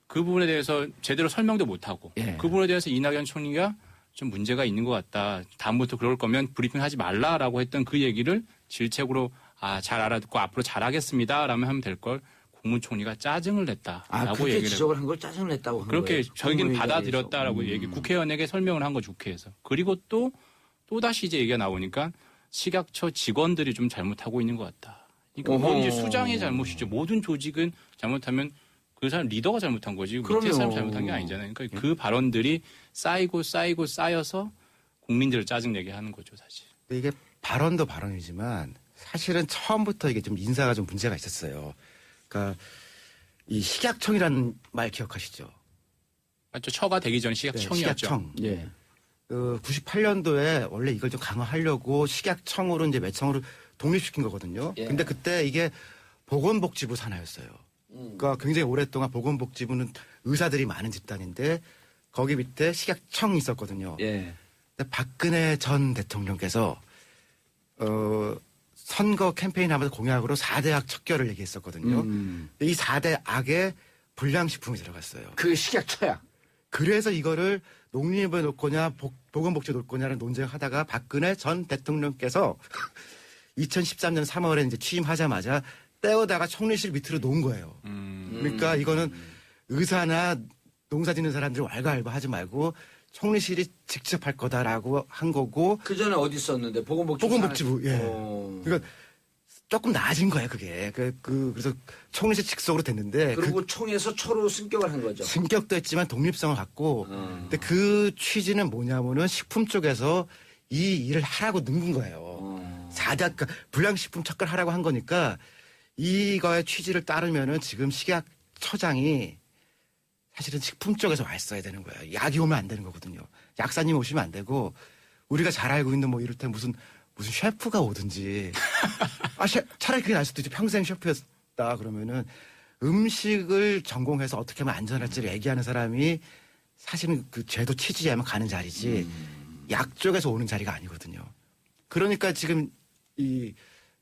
그 부분에 대해서 제대로 설명도 못하고 예. 그 부분에 대해서 이낙연 총리가 좀 문제가 있는 것 같다. 다음부터 그럴 거면 브리핑하지 말라라고 했던 그 얘기를 질책으로 잘 알아듣고 앞으로 잘하겠습니다. 라면 하면 될 걸 국무총리가 짜증을 냈다라고 그렇게 얘기를 지적을 한 걸 짜증을 냈다고 한 그렇게 거예요. 저희는 국무회의에 받아들였다라고 대해서. 얘기 국회의원에게 설명을 한 거죠. 국회에서. 그리고 또 다시 이제 얘기가 나오니까 식약처 직원들이 좀 잘못하고 있는 것 같다. 그러니까 뭐 이제 수장의 잘못이죠. 모든 조직은 잘못하면 그 사람 리더가 잘못한 거지 밑에 그럼요. 사람 잘못한 게 아니잖아요. 그러니까 그 발언들이 쌓여서 국민들을 짜증내게 하는 거죠, 사실. 근데 이게 발언도 발언이지만 사실은 처음부터 이게 좀 인사가 좀 문제가 있었어요. 그러니까 이 식약청이라는 말 기억하시죠? 맞죠? 처가 되기 전 식약청이었죠. 식약청. 예. 98년도에 원래 이걸 좀 강화하려고 식약청으로 이제 매청으로 독립시킨 거거든요. 예. 근데 그때 이게 보건복지부 산하였어요. 그러니까 굉장히 오랫동안 보건복지부는 의사들이 많은 집단인데 거기 밑에 식약청이 있었거든요. 예. 근데 박근혜 전 대통령께서 선거 캠페인 하면서 공약으로 4대 악 척결을 얘기했었거든요. 이 4대 악에 불량식품이 들어갔어요. 그 식약처야. 그래서 이거를 농림부에 놓고냐 보건복지에 놓고냐를 논쟁하다가 박근혜 전 대통령께서 2013년 3월에 이제 취임하자마자 떼어다가 총리실 밑으로 놓은 거예요. 그러니까 이거는 의사나 농사 짓는 사람들 왈가왈부하지 말고 총리실이 직접 할 거다라고 한 거고. 그 전에 어디 있었는데 보건복지부. 예. 그러니까 조금 나아진 거예요, 그게. 그래서 총리실 직속으로 됐는데. 그리고 총에서 초로 승격을 한 거죠. 승격도 했지만 독립성을 갖고. 근데 그 취지는 뭐냐면은 식품 쪽에서 이 일을 하라고 넣은 거예요. 그러니까 불량식품 척결하라고 한 거니까 이거의 취지를 따르면은 지금 식약처장이 사실은 식품 쪽에서 와 있어야 되는 거예요. 약이 오면 안 되는 거거든요. 약사님 오시면 안 되고 우리가 잘 알고 있는 뭐 이를테면 무슨 셰프가 오든지 차라리 그게 나을 수도 있죠. 평생 셰프였다 그러면은 음식을 전공해서 어떻게 하면 안전할지를 얘기하는 사람이 사실은 그 제도 취지에 하면 가는 자리지 약 쪽에서 오는 자리가 아니거든요. 그러니까 지금 이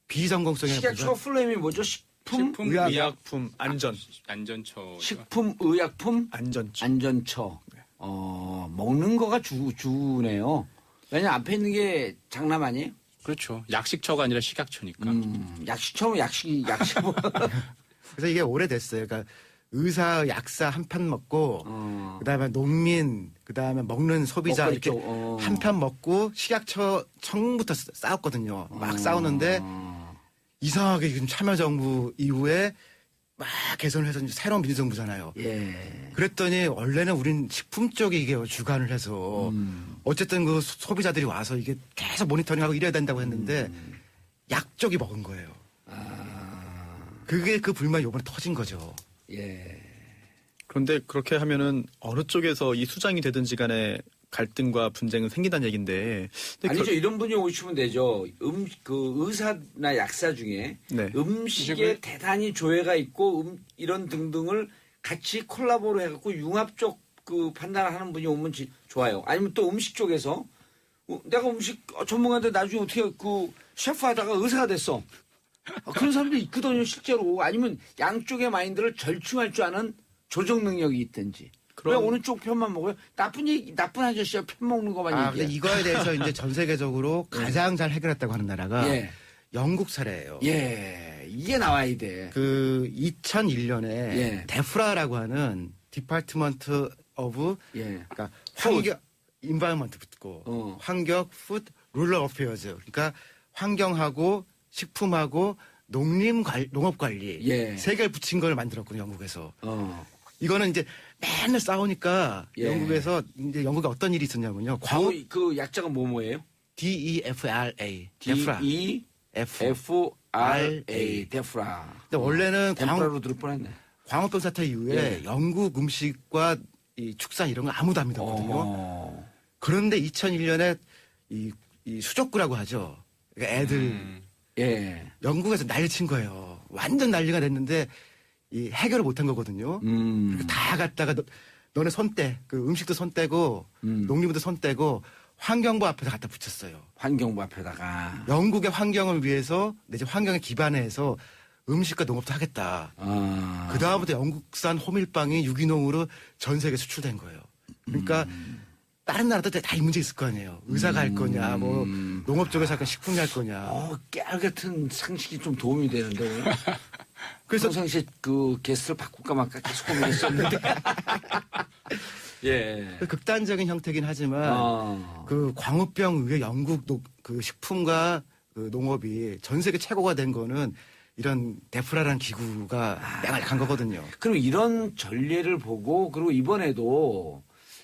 비전공성의 식약처 풀네임이 뭐죠? 식품의약품 안전처. 식품의약품 안전처. 안전처. 먹는 거가 주네요. 왜냐 앞에 있는 게 장남 아니에요? 그렇죠. 약식처가 아니라 식약처니까. 약식처면 약식. 그래서 이게 오래됐어요. 그러니까 의사, 약사 한 판 먹고 그다음에 농민, 그다음에 먹는 소비자 먹고 이렇게 있죠. 한 판 먹고 식약처 청부터 싸웠거든요. 막 싸우는데 이상하게 지금 참여정부 이후에 막 개선을 해서 이제 새로운 민주정부잖아요. 예. 그랬더니 원래는 우린 식품 쪽이 이게 주관을 해서 어쨌든 그 소비자들이 와서 이게 계속 모니터링하고 이래야 된다고 했는데 약 쪽이 먹은 거예요. 그게 그 불만이 이번에 터진 거죠. 예. 그런데 그렇게 하면은 어느 쪽에서 이 수장이 되든지 간에 갈등과 분쟁은 생긴다는 얘기인데. 아니죠. 이런 분이 오시면 되죠. 그 의사나 약사 중에 네. 음식에 대단히 조예가 있고 이런 등등을 같이 콜라보로 해갖고 융합적 그 판단을 하는 분이 오면 좋아요. 아니면 또 음식 쪽에서 내가 음식 전문가인데 나중에 어떻게 그 셰프 하다가 의사가 됐어. 그런 사람들이 있거든요, 실제로. 아니면 양쪽의 마인드를 절충할 줄 아는 조정 능력이 있든지. 왜 어느 쪽 편만 먹어요? 나쁜 아저씨가 편 먹는 것만 근데 얘기해. 이거에 대해서 이제 전 세계적으로 가장 잘 해결했다고 하는 나라가 예. 영국 사례예요. 예. 이게 나와야 돼. 그 2001년에 예. 데프라라고 하는 디파트먼트 오브 예. 그러니까 환경 인바이먼트 붙고 환경 푸드 룰러 어페어즈 그러니까 환경하고 식품하고 농업 관리 예. 세 개를 붙인 걸 만들었거든요, 영국에서. 이거는 이제 맨날 싸우니까 예. 영국에서 이제 영국에 어떤 일이 있었냐면요. 그 약자가 뭐예요? DEFRA. DEFRA. 데프라. 근데 원래는 데프라로 들을 뻔했네. 광우병 사태 이후에 예. 영국 음식과 이 축산 이런 거 아무도 안 믿었거든요. 그런데 2001년에 이 수족구라고 하죠. 그러니까 애들 예. 영국에서 난리 친 거예요. 완전 난리가 됐는데 이 해결을 못한 거거든요. 다 갖다가 너네 손 떼. 그 음식도 손 떼고 농림부도 손 떼고 환경부 앞에다 갖다 붙였어요. 환경부 앞에다가. 영국의 환경을 위해서 내지 환경에 기반해서 음식과 농업도 하겠다. 그 다음부터 영국산 호밀빵이 유기농으로 전 세계 수출된 거예요. 그러니까 다른 나라도 다 이 문제 있을 거 아니에요. 의사가 할 거냐, 뭐 농업 쪽에서 할 거냐, 식품이 할 거냐. 깨알 같은 상식이 좀 도움이 되는데. 오늘. 그래서 평상시에 그 게스트를 바꿀까 말까 계속 고민했었는데. 예. 극단적인 형태긴 하지만 그 광우병 이후에 영국 그 식품과 그 농업이 전 세계 최고가 된 거는 이런 데프라라는 기구가 맹활약한 거거든요. 그럼 이런 전례를 보고 그리고 이번에도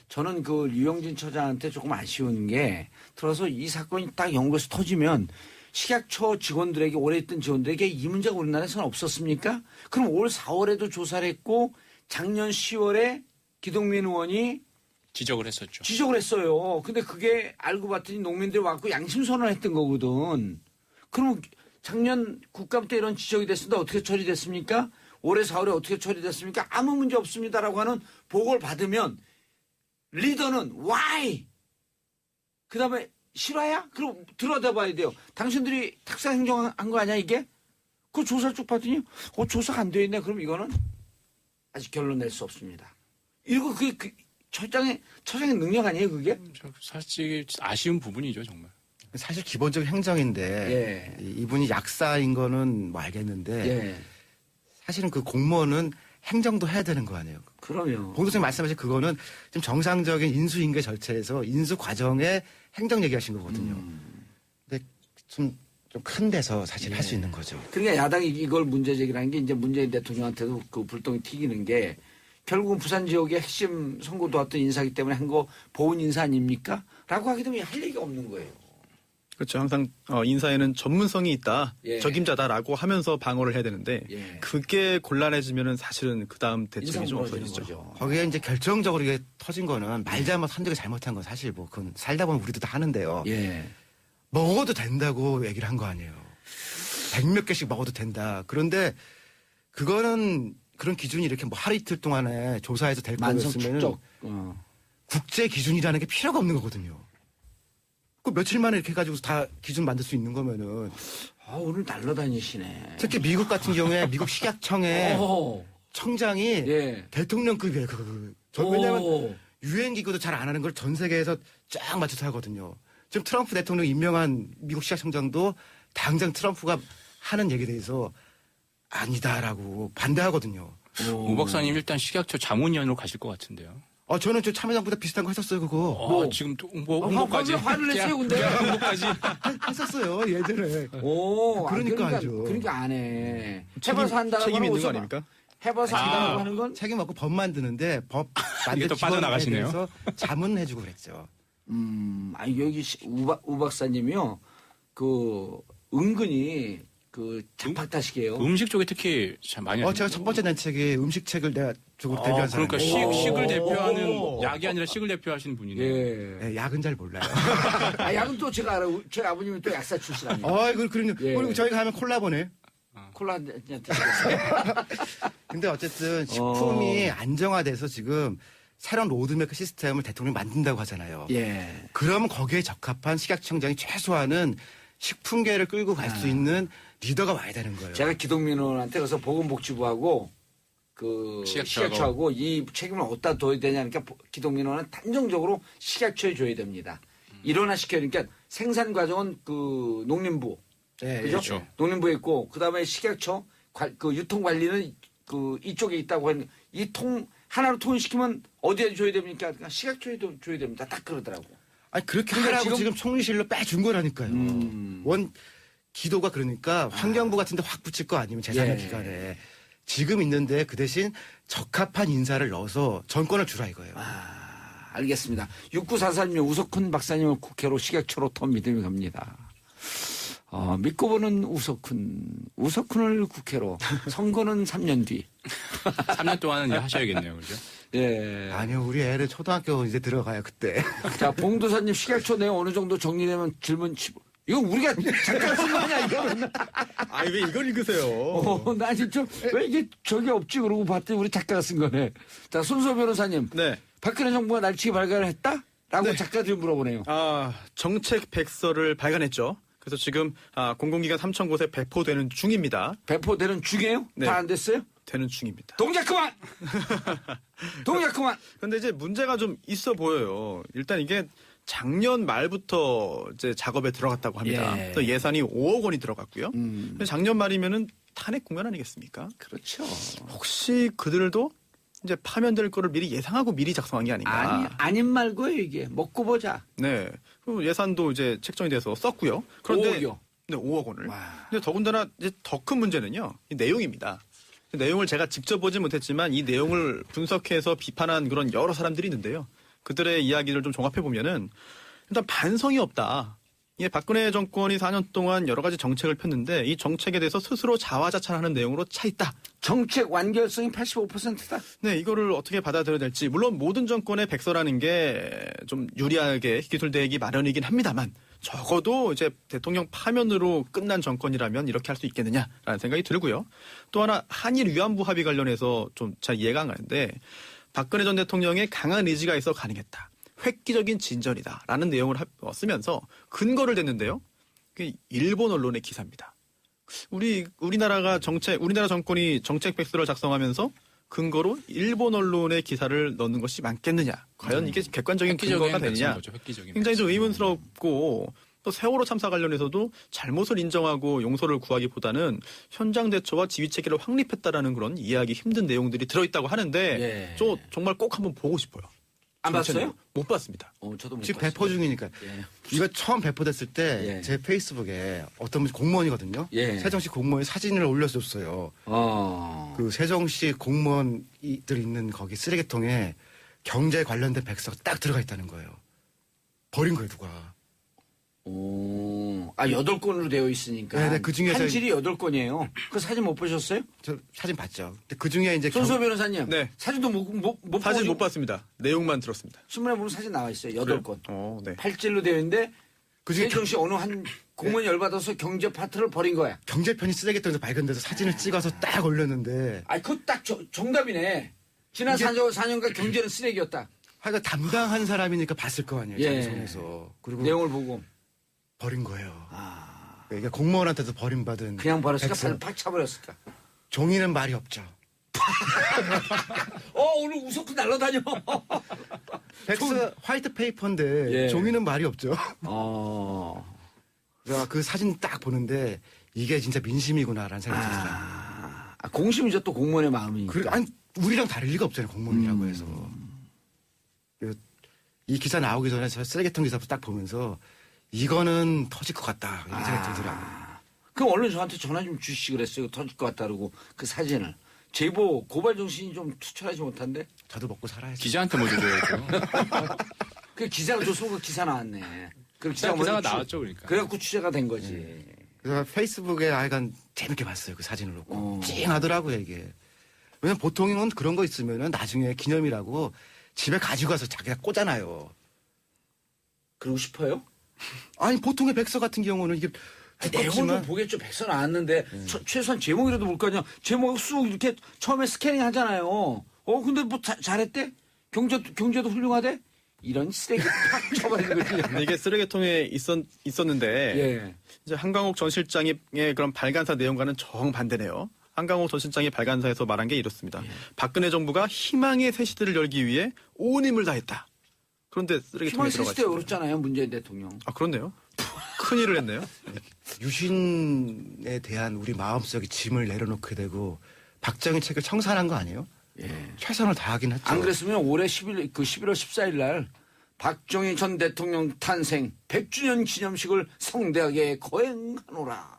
저는 그 류영진 처장한테 조금 아쉬운 게 들어서 이 사건이 딱 영국에서 터지면 식약처 직원들에게 오래 있던 직원들에게 이 문제가 우리나라에서는 없었습니까? 그럼 올 4월에도 조사를 했고 작년 10월에 기동민 의원이 지적을 했었죠. 지적을 했어요. 근데 그게 알고 봤더니 농민들이 와갖고 양심선언을 했던 거거든. 그럼 작년 국감 때 이런 지적이 됐습니다. 어떻게 처리됐습니까? 올해 4월에 어떻게 처리됐습니까? 아무 문제 없습니다라고 하는 보고를 받으면 리더는 why? 그 다음에 실화야? 그럼 들여다 봐야 돼요. 당신들이 탁상 행정한 거 아니야 이게? 그 조사를 쭉 봤더니 조사가 안 돼 있네. 그럼 이거는 아직 결론 낼 수 없습니다. 이거 그게 처장의 능력 아니에요 그게? 사실 아쉬운 부분이죠 정말. 사실 기본적인 행정인데 예. 이분이 약사인 거는 뭐 알겠는데 예. 사실은 그 공무원은 행정도 해야 되는 거 아니에요. 그럼요. 봉도선님 말씀하신 그거는 지금 정상적인 인수인계 절차에서 인수 과정에 행정 얘기하신 거거든요. 근데 좀 큰 데서 사실 할 수 있는 거죠. 그러니까 야당이 이걸 문제 제기라는 게 이제 문재인 대통령한테도 그 불똥이 튀기는 게 결국은 부산 지역의 핵심 선거 도왔던 인사기 때문에 한 거 보훈 인사 아닙니까? 라고 하게 되면 할 얘기가 없는 거예요. 그렇죠. 항상 인사에는 전문성이 있다, 예. 적임자다라고 하면서 방어를 해야 되는데 예. 그게 곤란해지면은 사실은 그 다음 대책이 인상 좀 벌어지는 없어지죠. 거죠. 거기에 이제 결정적으로 이게 터진 거는 말잘못 한두개 잘못한 건 사실 뭐 그건 살다 보면 우리도 다 하는데요. 예. 먹어도 된다고 얘기를 한 거 아니에요. 100몇 개씩 먹어도 된다. 그런데 그거는 그런 기준이 이렇게 뭐 하루 이틀 동안에 조사해서 될 만성 거였으면 축적. 국제 기준이라는 게 필요가 없는 거거든요. 그 며칠 만에 이렇게 해가지고 다 기준 만들 수 있는 거면은 오늘 날라다니시네. 특히 미국 같은 경우에 미국 식약청의 청장이 예. 대통령급이에요. 왜냐하면 오. 유엔 기구도 잘 안 하는 걸 전 세계에서 쫙 맞춰서 하거든요. 지금 트럼프 대통령 임명한 미국 식약청장도 당장 트럼프가 하는 얘기에 대해서 아니다라고 반대하거든요. 오 박사님 일단 식약처 자문위원으로 가실 것 같은데요. 저는 저 참여당보다 비슷한 거 했었어요, 그거. 지금 또 홍보까지. 화를 내세요, 근데. 홍보까지. 했었어요, 예전에. 그러니까 알죠. 그러니까 안 해. 해봐서 한다고 책임 하는 있는 거 거죠. 아닙니까? 해봐서 한다고 하는 건? 책임 없고 법 만드는데 법 만들 또 빠져나가시네요. 대해서 자문해주고 그랬죠. 여기 우 박사님이요. 그 은근히 그 잡학다식이에요. 음식 쪽에 특히 참 많이 하시네요. 제가 첫 번째 낸 책이 음식책을 내가 주고 데뷔한 사람. 그러니까 식을 대표하는 약이 아니라 식을 대표하시는 분이네요. 예. 네, 약은 잘 몰라요. 약은 또 제가 알아요. 저희 아버님은 또 약사 출신 아니에요. 그리고 저희가 하면 콜라보네. 콜라 한잔 드시겠어요? 근데 어쨌든 식품이 안정화돼서 지금 새로운 로드맵 시스템을 대통령이 만든다고 하잖아요. 예. 그러면 거기에 적합한 식약청장이 최소한은 식품계를 끌고 갈 수 있는 리더가 와야 되는 거예요. 제가 기동민 의원한테 그래서 보건복지부하고 그 식약처하고 이 책임을 어디다 둬야 되냐니까 기동민 의원은 단정적으로 식약처에 줘야 됩니다. 일원화시켜야 그러니까 생산 과정은 그 농림부. 네, 그죠? 그렇죠. 농림부에 있고 그다음에 식약처 그 유통 관리는 그 이쪽에 있다고 하는 이 하나로 통일시키면 어디에 줘야 됩니까? 그러니까 식약처에도 줘야 됩니다. 딱 그러더라고. 아니 그렇게 하라고 지금 총리실로 빼준 거라니까요. 원 기도가 그러니까 환경부 같은 데 확 붙일 거 아니면 제3의 기관에 지금 있는데 그 대신 적합한 인사를 넣어서 전권을 주라 이거예요. 알겠습니다. 6944님 우석훈 박사님을 국회로 식약처로 턴 믿음이 갑니다. 믿고 보는 우석훈을 국회로 선거는 3년 뒤. 3년 동안은 이제 하셔야겠네요. 그죠? 예. 아니요, 우리 애를 초등학교 이제 들어가요 그때. 자, 봉도사님 식약처 내용 어느 정도 정리되면 질문 이거 우리가 잠깐 쓴 거 아니야, 이거는. 아니, 왜 이걸 읽으세요? 나 진짜 왜 이게 저게 없지 그러고 봤더니 우리 작가가 쓴 거네. 자, 손소 변호사님. 네. 박근혜 정부가 날치기 발견을 했다? 라고 작가들이 물어보네요. 정책 백서를 발간했죠. 그래서 지금 공공기관 3,000곳에 배포되는 중입니다. 배포되는 중이에요? 네. 다 안 됐어요? 되는 중입니다. 동작 그만! 동작 그만! 근데 이제 문제가 좀 있어 보여요. 일단 이게 작년 말부터 이제 작업에 들어갔다고 합니다. 예. 또 예산이 5억 원이 들어갔고요. 근데 작년 말이면은 탄핵 국면 아니겠습니까? 그렇죠. 혹시 그들도 이제 파면될 거를 미리 예상하고 미리 작성한 게 아닌가? 아닌 말고요, 이게. 먹고 보자. 네. 그리고 예산도 이제 책정이 돼서 썼고요. 그런데 5억이요. 네, 5억 원을. 와. 근데 더군다나 이제 더 큰 문제는요. 이 내용입니다. 내용을 제가 직접 보지 못했지만 이 내용을 분석해서 비판한 그런 여러 사람들이 있는데요. 그들의 이야기를 좀 종합해 보면은 일단 반성이 없다. 이 박근혜 정권이 4년 동안 여러 가지 정책을 폈는데 이 정책에 대해서 스스로 자화자찬하는 내용으로 차 있다. 정책 완결성이 85%다. 네, 이거를 어떻게 받아들여야 될지 물론 모든 정권의 백서라는 게 좀 유리하게 기술되기 마련이긴 합니다만 적어도 이제 대통령 파면으로 끝난 정권이라면 이렇게 할 수 있겠느냐라는 생각이 들고요. 또 하나 한일 위안부 합의 관련해서 좀 잘 이해가 안 가는데 박근혜 전 대통령의 강한 의지가 있어 가능했다. 획기적인 진전이다라는 내용을 쓰면서 근거를 댔는데요. 그게 일본 언론의 기사입니다. 우리나라 정권이 정책 백서를 작성하면서 근거로 일본 언론의 기사를 넣는 것이 맞겠느냐? 과연 이게 객관적인 근거가 되느냐? 거죠, 획기적인 굉장히 좀 백서. 의문스럽고 또 세월호 참사 관련해서도 잘못을 인정하고 용서를 구하기보다는 현장 대처와 지휘 체계를 확립했다라는 그런 이해하기 힘든 내용들이 들어있다고 하는데 예. 저 정말 꼭 한번 보고 싶어요. 안 봤어요? 못 봤습니다. 저도 못 지금 봤어요. 배포 중이니까. 예. 이거 처음 배포됐을 때 예. 제 페이스북에 어떤 분 공무원이거든요. 예. 세정시 공무원이 사진을 올렸었어요. 그 세정시 공무원들 있는 거기 쓰레기통에 경제 관련된 백서가 딱 들어가 있다는 거예요. 버린 거예요, 누가. 8건으로 되어 있으니까. 네, 네, 그 중에서 한질이 8건이에요. 그 사진 못 보셨어요? 저 사진 봤죠. 근데 그 중에 이제 손소 변호사님. 네. 사진도 못 사진 보고 못 봤습니다. 내용만 들었습니다. 신문에 보면 사진 나와 있어요. 8건. 네. 팔질로 되어 있는데 그 중에 세종시 어느 한 공무원이 열받아서 경제 파트를 버린 거야. 경제편이 쓰레기통에서 발견돼서 사진을 찍어서 딱 올렸는데 그거 딱 정답이네. 지난 4년간 경제는 쓰레기였다. 하여간 담당한 사람이니까 봤을 거 아니에요. 예. 자기 손에서. 그리고 내용을 보고. 버린 거예요. 그러니까 공무원한테도 버림받은 그냥 버렸을까? 백서. 발을 팍 차버렸을까? 종이는 말이 없죠. 오늘 우석도 날라다녀. 백서 화이트 페이퍼인데 예. 종이는 말이 없죠. 그래서 그 사진 딱 보는데 이게 진짜 민심이구나라는 생각이 들었어요. 공심이죠. 또 공무원의 마음이니까. 그리고 아니 우리랑 다를 리가 없잖아요. 공무원이라고 해서. 이 기사 나오기 전에 저 쓰레기통 기사 딱 보면서 이거는 터질 것 같다. 이런 생각이 들더라고요. 그럼 얼른 저한테 전화 좀 주시지 그랬어요. 터질 것 같다 그러고 그 사진을. 제보 고발 정신이 좀 투철하지 못한데? 저도 먹고 살아야죠. 기자한테 먼저 줘야죠. 그 기사가 줬으면 그 기사 나왔네. 그 기사가 먼저 나왔죠, 그러니까. 그래갖고 취재가 된 거지. 그래서 페이스북에 하여간 재밌게 봤어요. 그 사진을 놓고. 찡하더라고요, 이게. 왜냐면 보통은 그런 거 있으면은 나중에 기념이라고 집에 가지고 가서 자기가 꽂아놔요. 그러고 싶어요? 아니, 보통의 백서 같은 경우는 이게 내용을 좀 두껍지만 보겠죠. 백서 나왔는데 최소한 제목이라도 볼 거 아니야. 제목을 쑥 이렇게 처음에 스캐닝 하잖아요. 근데 뭐 잘했대? 경제도 훌륭하대? 이런 쓰레기 팍 쳐버리는 거지. 근데 이게 쓰레기통에 있었는데 예. 이제 한강옥 전 실장의 그런 발간사 내용과는 정반대네요. 한강옥 전 실장이 발간사에서 말한 게 이렇습니다. 박근혜 정부가 희망의 새 시대를 열기 위해 온 힘을 다했다. 그런데 쓰레기통에 희망 들어가 시스템 있습니다. 어렵잖아요. 문재인 대통령. 그렇네요. 큰일을 했네요. 유신에 대한 우리 마음속에 짐을 내려놓게 되고 박정희 책을 청산한 거 아니에요? 예. 최선을 다하긴 했죠. 안 그랬으면 올해 11월 14일 날 박정희 전 대통령 탄생 100주년 기념식을 성대하게 거행하노라.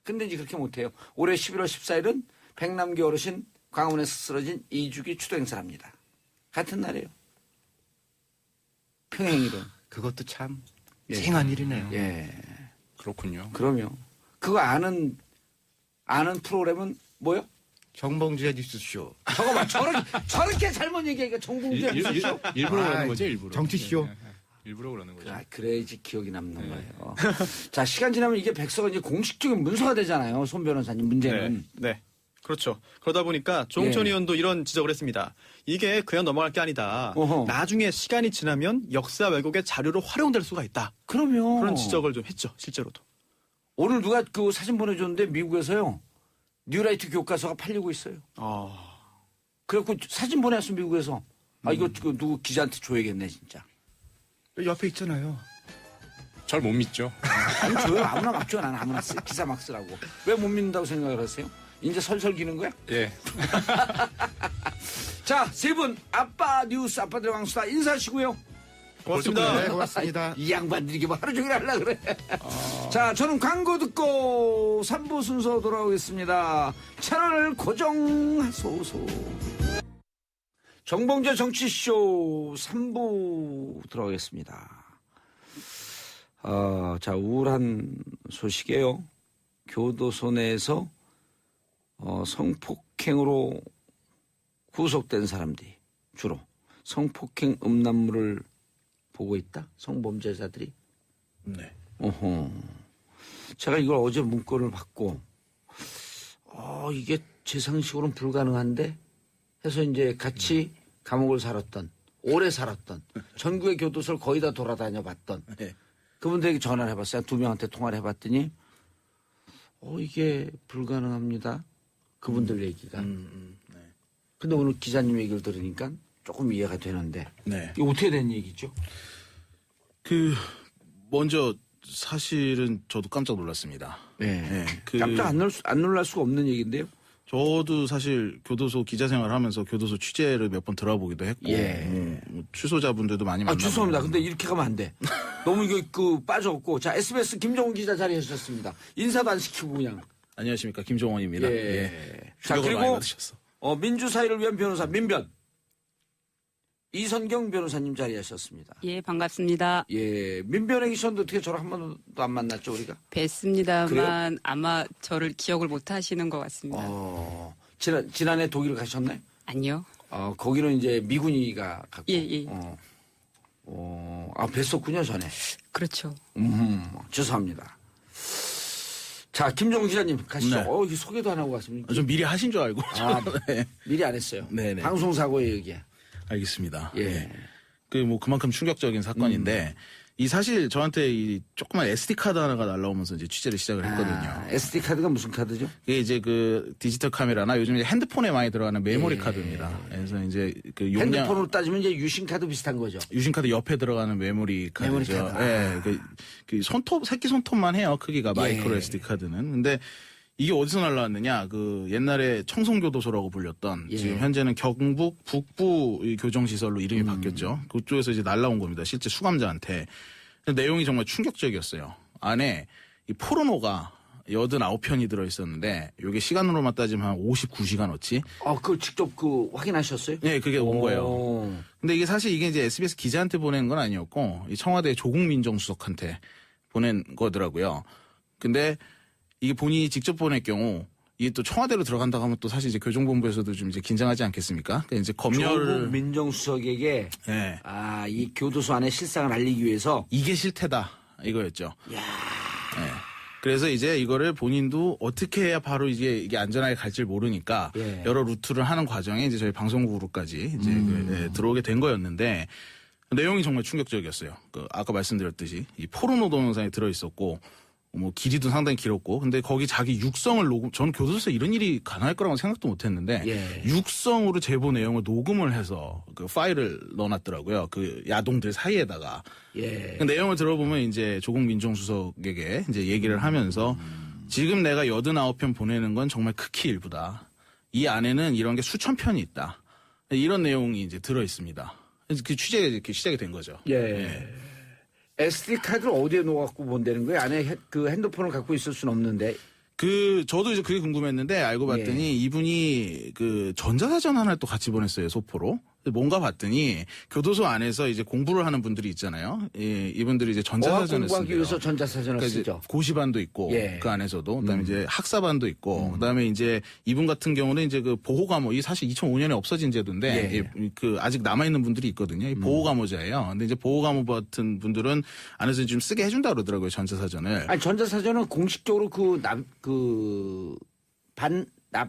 근데 이제 그렇게 못해요. 올해 11월 14일은 백남기 어르신 광화문에서 쓰러진 이주기 추도 행사랍니다. 같은 날이에요. 평행이론. 그것도 참 찡한 일이네요. 예. 그렇군요. 그럼요. 그거 아는 프로그램은 뭐요? 정봉주의 뉴스쇼. 저거 봐. 저렇게 잘못 얘기하니까 정봉주의 일부러 그러는 거죠, 일부러. 정치쇼. 일부러 그러는 거죠. 아, 그래야지 기억이 남는 거예요. 자, 시간 지나면 이게 백서가 이제 공식적인 문서가 되잖아요. 손 변호사님 문제는. 네. 그렇죠. 그러다 보니까 조홍천 예. 의원도 이런 지적을 했습니다. 이게 그냥 넘어갈 게 아니다. 어허. 나중에 시간이 지나면 역사 왜곡의 자료로 활용될 수가 있다. 그러면 그런 지적을 좀 했죠. 실제로도. 오늘 누가 그 사진 보내줬는데 미국에서요. 뉴라이트 교과서가 팔리고 있어요. 그래갖고 사진 보내왔어 미국에서. 아 이거 그 누구 기자한테 줘야겠네 진짜. 옆에 있잖아요. 절 못 믿죠. 아니 줘요. 아무나 막 줘. 나는 아무나 기사 막 쓰라고. 왜 못 믿는다고 생각을 하세요? 이제 설설 기는 거야? 예. 자, 세 분 아빠 뉴스 아빠들의 왕수다 인사하시고요. 고맙습니다. 네, 고맙습니다. 이 양반들이 이게 뭐 하루 종일 하려고 그래. 자, 저는 광고 듣고 3부 순서 돌아오겠습니다. 채널을 고정하소서. 정봉재 정치쇼 3부 들어가겠습니다. 자, 우울한 소식이에요. 교도소 내에서 성폭행으로 구속된 사람들이 주로 성폭행 음란물을 보고 있다? 성범죄자들이? 네. 제가 이걸 어제 문건을 받고, 이게 제 상식으로는 불가능한데? 해서 이제 같이 감옥을 살았던, 오래 살았던, 전국의 교도소를 거의 다 돌아다녀 봤던, 네. 그분들에게 전화를 해봤어요. 2명한테 통화를 해봤더니, 이게 불가능합니다. 그분들 얘기가. 네. 근데 오늘 기자님 얘기를 들으니까 조금 이해가 되는데, 네. 이게 어떻게 된 얘기죠? 먼저 사실은 저도 깜짝 놀랐습니다. 네. 그- 깜짝 안 놀랄 수가 없는 얘기인데요. 저도 사실 교도소 기자 생활하면서 교도소 취재를 몇 번 들어보기도 했고 예. 취소자분들도 많이 만나고. 죄송합니다. 근데 이렇게 가면 안 돼. 너무 이거 빠져갖고. 자, SBS 김정훈 기자 자리하셨습니다. 인사도 안 시키고 그냥. 안녕하십니까 김종원입니다. 예. 예. 자, 충격을 많이 그리고 받으셨어. 민주사회를 위한 변호사 민변. 이선경 변호사님 자리하셨습니다. 예, 반갑습니다. 예, 민변에 계셨는데 어떻게 저를 한 번도 안 만났죠, 우리가? 뵀습니다만 그래요? 아마 저를 기억을 못 하시는 것 같습니다. 지난해 독일 가셨나요? 아니요. 거기는 이제 미군이가 갔고. 예, 예. 뵀었군요, 전에. 그렇죠. 죄송합니다. 자, 김종훈 기자님 가시죠. 네. 이게 소개도 안 하고 갔습니다. 좀 미리 하신 줄 알고. 네. 미리 안 했어요. 네네. 방송사고에 여기에. 알겠습니다. 예. 그만큼 충격적인 사건인데 이 사실 저한테 이 조그만 SD 카드 하나가 날라오면서 이제 취재를 시작을 했거든요. SD 카드가 무슨 카드죠? 이게 이제 그 디지털 카메라나 요즘 이제 핸드폰에 많이 들어가는 메모리 카드입니다. 그래서 이제 그 용량 핸드폰으로 따지면 이제 유심 카드 비슷한 거죠. 유심카드 옆에 들어가는 메모리 카드죠. 메모리 카드. 예, 그 손톱 새끼 손톱만 해요. 크기가 마이크로 SD 카드는. 근데 이게 어디서 날라왔느냐? 그 옛날에 청송교도소라고 불렸던 예. 지금 현재는 경북 북부 이 교정시설로 이름이 바뀌었죠. 그쪽에서 이제 날라온 겁니다. 실제 수감자한테. 내용이 정말 충격적이었어요. 안에 이 포르노가 89편이 들어있었는데 이게 시간으로만 따지면 한 59시간어치. 그걸 직접 확인하셨어요? 네, 그게 온 거예요. 오. 근데 이게 사실 이게 이제 SBS 기자한테 보낸 건 아니었고 이 청와대 조국 민정수석한테 보낸 거더라고요. 근데 이게 본인이 직접 보낼 경우 이게 또 청와대로 들어간다고 하면 또 사실 이제 교정본부에서도 좀 이제 긴장하지 않겠습니까? 그러니까 이제 조국 검열을 민정수석에게 예. 이 교도소 안에 실상을 알리기 위해서 이게 싫대다 이거였죠. 예. 그래서 이제 이거를 본인도 어떻게 해야 바로 이게 안전하게 갈지 모르니까 예. 여러 루트를 하는 과정에 이제 저희 방송국으로까지 이제 들어오게 된 거였는데 내용이 정말 충격적이었어요. 아까 말씀드렸듯이 이 포르노 동영상이 들어 있었고 뭐 길이도 상당히 길었고 근데 거기 자기 육성을 저는 교도소에서 이런 일이 가능할 거라고 생각도 못했는데 예. 육성으로 제보 내용을 녹음을 해서 그 파일을 넣어놨더라고요. 그 야동들 사이에다가. 예. 그 내용을 들어보면 이제 조국 민정수석에게 이제 얘기를 하면서 지금 내가 89편 보내는 건 정말 극히 일부다. 이 안에는 이런 게 수천 편이 있다. 이런 내용이 이제 들어 있습니다. 그래서 그 취재가 이렇게 시작이 된 거죠. 예. SD 카드를 어디에 넣어갖고 본다는 거예요? 안에 그 핸드폰을 갖고 있을 수는 없는데. 저도 이제 그게 궁금했는데 알고 봤더니 이분이 그 전자사전 하나를 또 같이 보냈어요, 소포로. 뭔가 봤더니 교도소 안에서 이제 공부를 하는 분들이 있잖아요. 예, 이분들이 이제 어학 전자사전을 공부하기 쓴대요. 위해서 전자사전을 그러니까 이제 쓰죠. 고시반도 있고 예. 그 안에서도 그다음에 이제 학사반도 있고 그다음에 이제 이분 같은 경우는 이제 그 보호감호 이 사실 2005년에 없어진 제도인데 예. 그 아직 남아 있는 분들이 있거든요. 이 보호감호자예요. 근데 이제 보호감호 같은 분들은 안에서 좀 쓰게 해준다 그러더라고요 전자사전을. 아니 전자사전은 공식적으로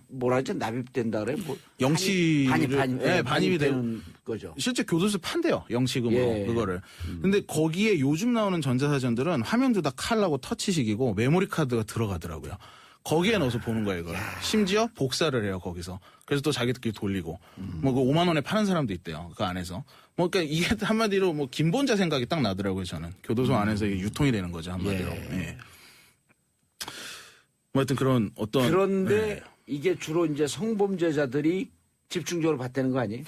뭐라죠? 납입된다 그래? 뭐 영치를 반입이 되는 거죠. 실제 교도소 판대요. 영치금으로 예. 그거를. 근데 거기에 요즘 나오는 전자사전들은 화면도 다 칼라고 터치식이고 메모리 카드가 들어가더라고요. 거기에 넣어서 보는 거예요, 이걸. 심지어 복사를 해요, 거기서. 그래서 또 자기들끼리 돌리고. 뭐, 그 5만 원에 파는 사람도 있대요, 그 안에서. 뭐, 그러니까 이게 한마디로 뭐, 김본자 생각이 딱 나더라고요, 저는. 교도소 안에서 이게 유통이 되는 거죠, 한마디로. 예. 뭐, 하여튼 그런 어떤. 그런데 예. 이게 주로 이제 성범죄자들이 집중적으로 봤다는 거 아니에요?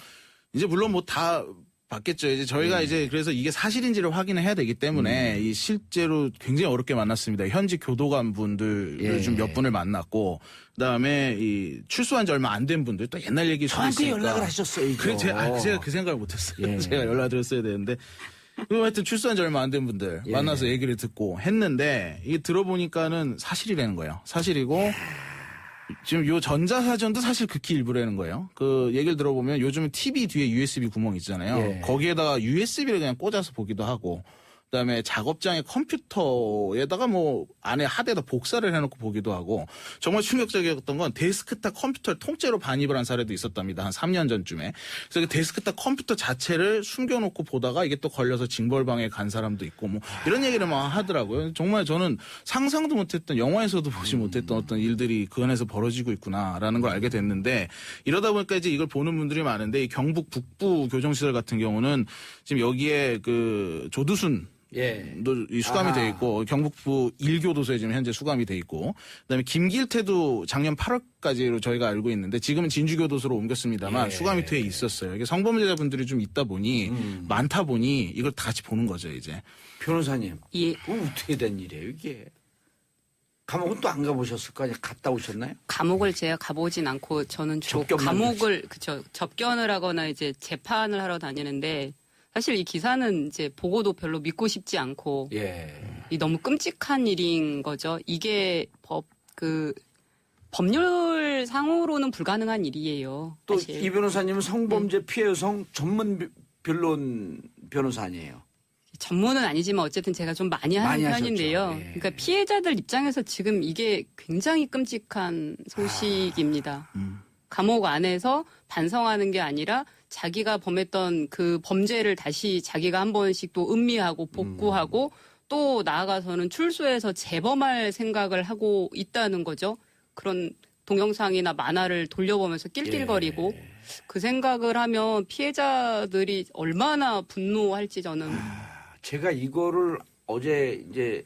이제 물론 뭐 다 받겠죠. 이제 저희가 이제 그래서 이게 사실인지를 확인해야 되기 때문에 이 실제로 굉장히 어렵게 만났습니다. 현직 교도관 분들을 좀 몇 분을 만났고 그다음에 이 출소한 지 얼마 안 된 분들 또 옛날 얘기 좀 저한테 있으니까. 연락을 하셨어요. 그래 제가 그 생각을 못했어요. 예. 제가 연락드렸어야 되는데. 하여튼 출소한 지 얼마 안 된 분들 만나서 얘기를 듣고 했는데 이게 들어보니까는 사실이라는 거예요. 사실이고 지금 요 전자사전도 사실 극히 일부라는 거예요. 그 얘기를 들어보면 요즘은 TV 뒤에 USB 구멍 있잖아요. 예. 거기에다가 USB를 그냥 꽂아서 보기도 하고 그다음에 작업장의 컴퓨터에다가 뭐 안에 하드에다 복사를 해놓고 보기도 하고 정말 충격적이었던 건 데스크탑 컴퓨터를 통째로 반입을 한 사례도 있었답니다. 한 3년 전쯤에. 그래서 그 데스크탑 컴퓨터 자체를 숨겨놓고 보다가 이게 또 걸려서 징벌방에 간 사람도 있고 뭐 이런 얘기를 막 하더라고요. 정말 저는 상상도 못했던 영화에서도 보지 못했던 어떤 일들이 그 안에서 벌어지고 있구나라는 걸 알게 됐는데 이러다 보니까 이제 이걸 보는 분들이 많은데 이 경북 북부 교정시설 같은 경우는 지금 여기에 그 조두순 이 수감이 돼 있고 경북부 1교도소에 지금 현재 수감이 돼 있고 그다음에 김길태도 작년 8월까지로 저희가 알고 있는데 지금은 진주교도소로 옮겼습니다만 수감이 돼 있었어요. 이게 성범죄자분들이 좀 있다 보니 많다 보니 이걸 다 같이 보는 거죠 이제. 변호사님, 예. 그건 어떻게 된 일이에요 이게? 감옥은 또 안 가보셨을 거 아니에요? 갔다 오셨나요? 감옥을 제가 가보진 않고 저는 주로 접견만 감옥을 접견을 하거나 이제 재판을 하러 다니는데 사실 이 기사는 이제 보고도 별로 믿고 싶지 않고 이 너무 끔찍한 일인 거죠. 이게 법률 상으로는 불가능한 일이에요. 또 사실. 이 변호사님은 성범죄 피해 여성 전문 변론 변호사 아니에요? 전문은 아니지만 어쨌든 제가 좀 많이 하는 많이 편인데요. 하셨죠. 예. 그러니까 피해자들 입장에서 지금 이게 굉장히 끔찍한 소식입니다. 감옥 안에서 반성하는 게 아니라 자기가 범했던 그 범죄를 다시 자기가 한 번씩 또 음미하고 복구하고 또 나아가서는 출소해서 재범할 생각을 하고 있다는 거죠. 그런 동영상이나 만화를 돌려보면서 낄낄거리고 그 생각을 하면 피해자들이 얼마나 분노할지 저는. 제가 이거를 어제 이제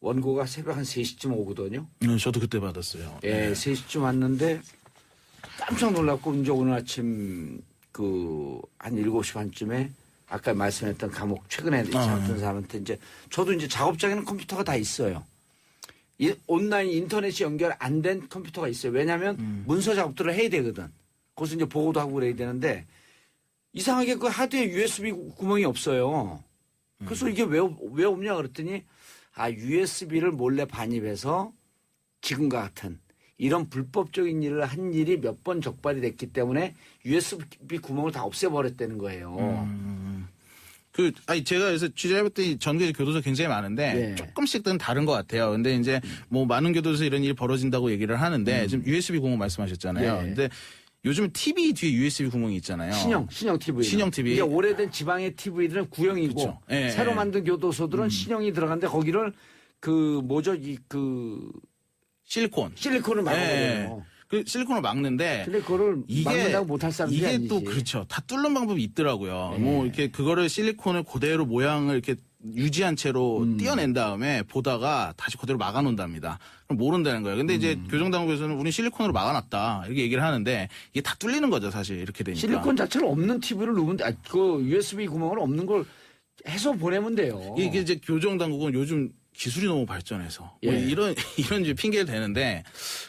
원고가 새벽 한 3시쯤 오거든요. 저도 그때 받았어요. 예, 3시쯤 왔는데 깜짝 놀랐고 이제 오늘 아침 한 7시 반쯤에 아까 말씀했던 감옥 최근에 잡혔던 사람한테 이제 저도 이제 작업장에는 컴퓨터가 다 있어요. 온라인 인터넷이 연결 안 된 컴퓨터가 있어요. 왜냐하면 문서 작업들을 해야 되거든. 거기서 이제 보고도 하고 그래야 되는데 이상하게 그 하드에 USB 구멍이 없어요. 그래서 이게 왜 없냐 그랬더니 USB를 몰래 반입해서 지금과 같은 이런 불법적인 일을 한 일이 몇 번 적발이 됐기 때문에 USB 구멍을 다 없애버렸다는 거예요. 제가 그래서 취재해봤더니 전국에 교도소 굉장히 많은데 조금씩은 다른 것 같아요. 근데 이제 뭐 많은 교도소에서 이런 일이 벌어진다고 얘기를 하는데 지금 USB 구멍 말씀하셨잖아요. 근데 요즘 TV 뒤에 USB 구멍이 있잖아요. 신형 TV. 신형 TV. 이게 오래된 지방의 TV들은 구형이고 그렇죠. 새로 만든 교도소들은 신형이 들어갔는데 거기를 실리콘을 막아버려요. 그 실리콘을 막는데 근데 그거를 막는다고 못할 사람들이 이게 아니지. 또 그렇죠. 다 뚫는 방법이 있더라고요. 뭐 이렇게 그거를 실리콘을 그대로 모양을 이렇게 유지한 채로 띄어낸 다음에 보다가 다시 그대로 막아놓는답니다. 그럼 모른다는 거예요. 근데 이제 교정당국에서는 우린 실리콘으로 막아놨다 이렇게 얘기를 하는데 이게 다 뚫리는 거죠, 사실 이렇게 되니까. 실리콘 자체를 없는 TV를 누면 그 USB 구멍을 없는 걸 해서 보내면 돼요. 이게 이제 교정당국은 요즘 기술이 너무 발전해서 뭐 이런 이제 핑계를 대는데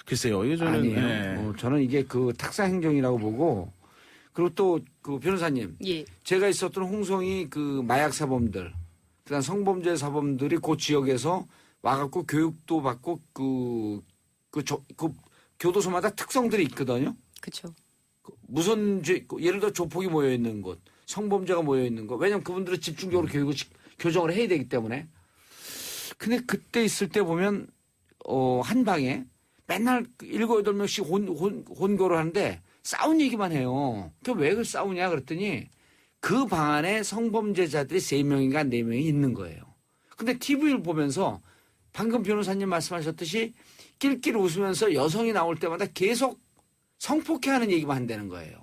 글쎄요. 이거 저는 아니에요. 저는 이게 그 탁상 행정이라고 보고 그리고 또 그 변호사님, 예. 제가 있었던 홍성이 그 마약 사범들, 그다음 성범죄 사범들이 그 지역에서 와갖고 교육도 받고 그 교도소마다 특성들이 있거든요. 그렇죠. 무슨 죄, 예를 들어 조폭이 모여 있는 곳, 성범죄가 모여 있는 곳. 왜냐면 그분들은 집중적으로 교육을 교정을 해야 되기 때문에. 근데 그때 있을 때 보면 한 방에 맨날 7, 8명씩 혼교를 하는데 싸운 얘기만 해요. 그 왜 그 싸우냐 그랬더니 그 방 안에 성범죄자들이 3명인가 4명이 있는 거예요. 근데 TV를 보면서 방금 변호사님 말씀하셨듯이 낄낄 웃으면서 여성이 나올 때마다 계속 성폭행하는 얘기만 한다는 거예요.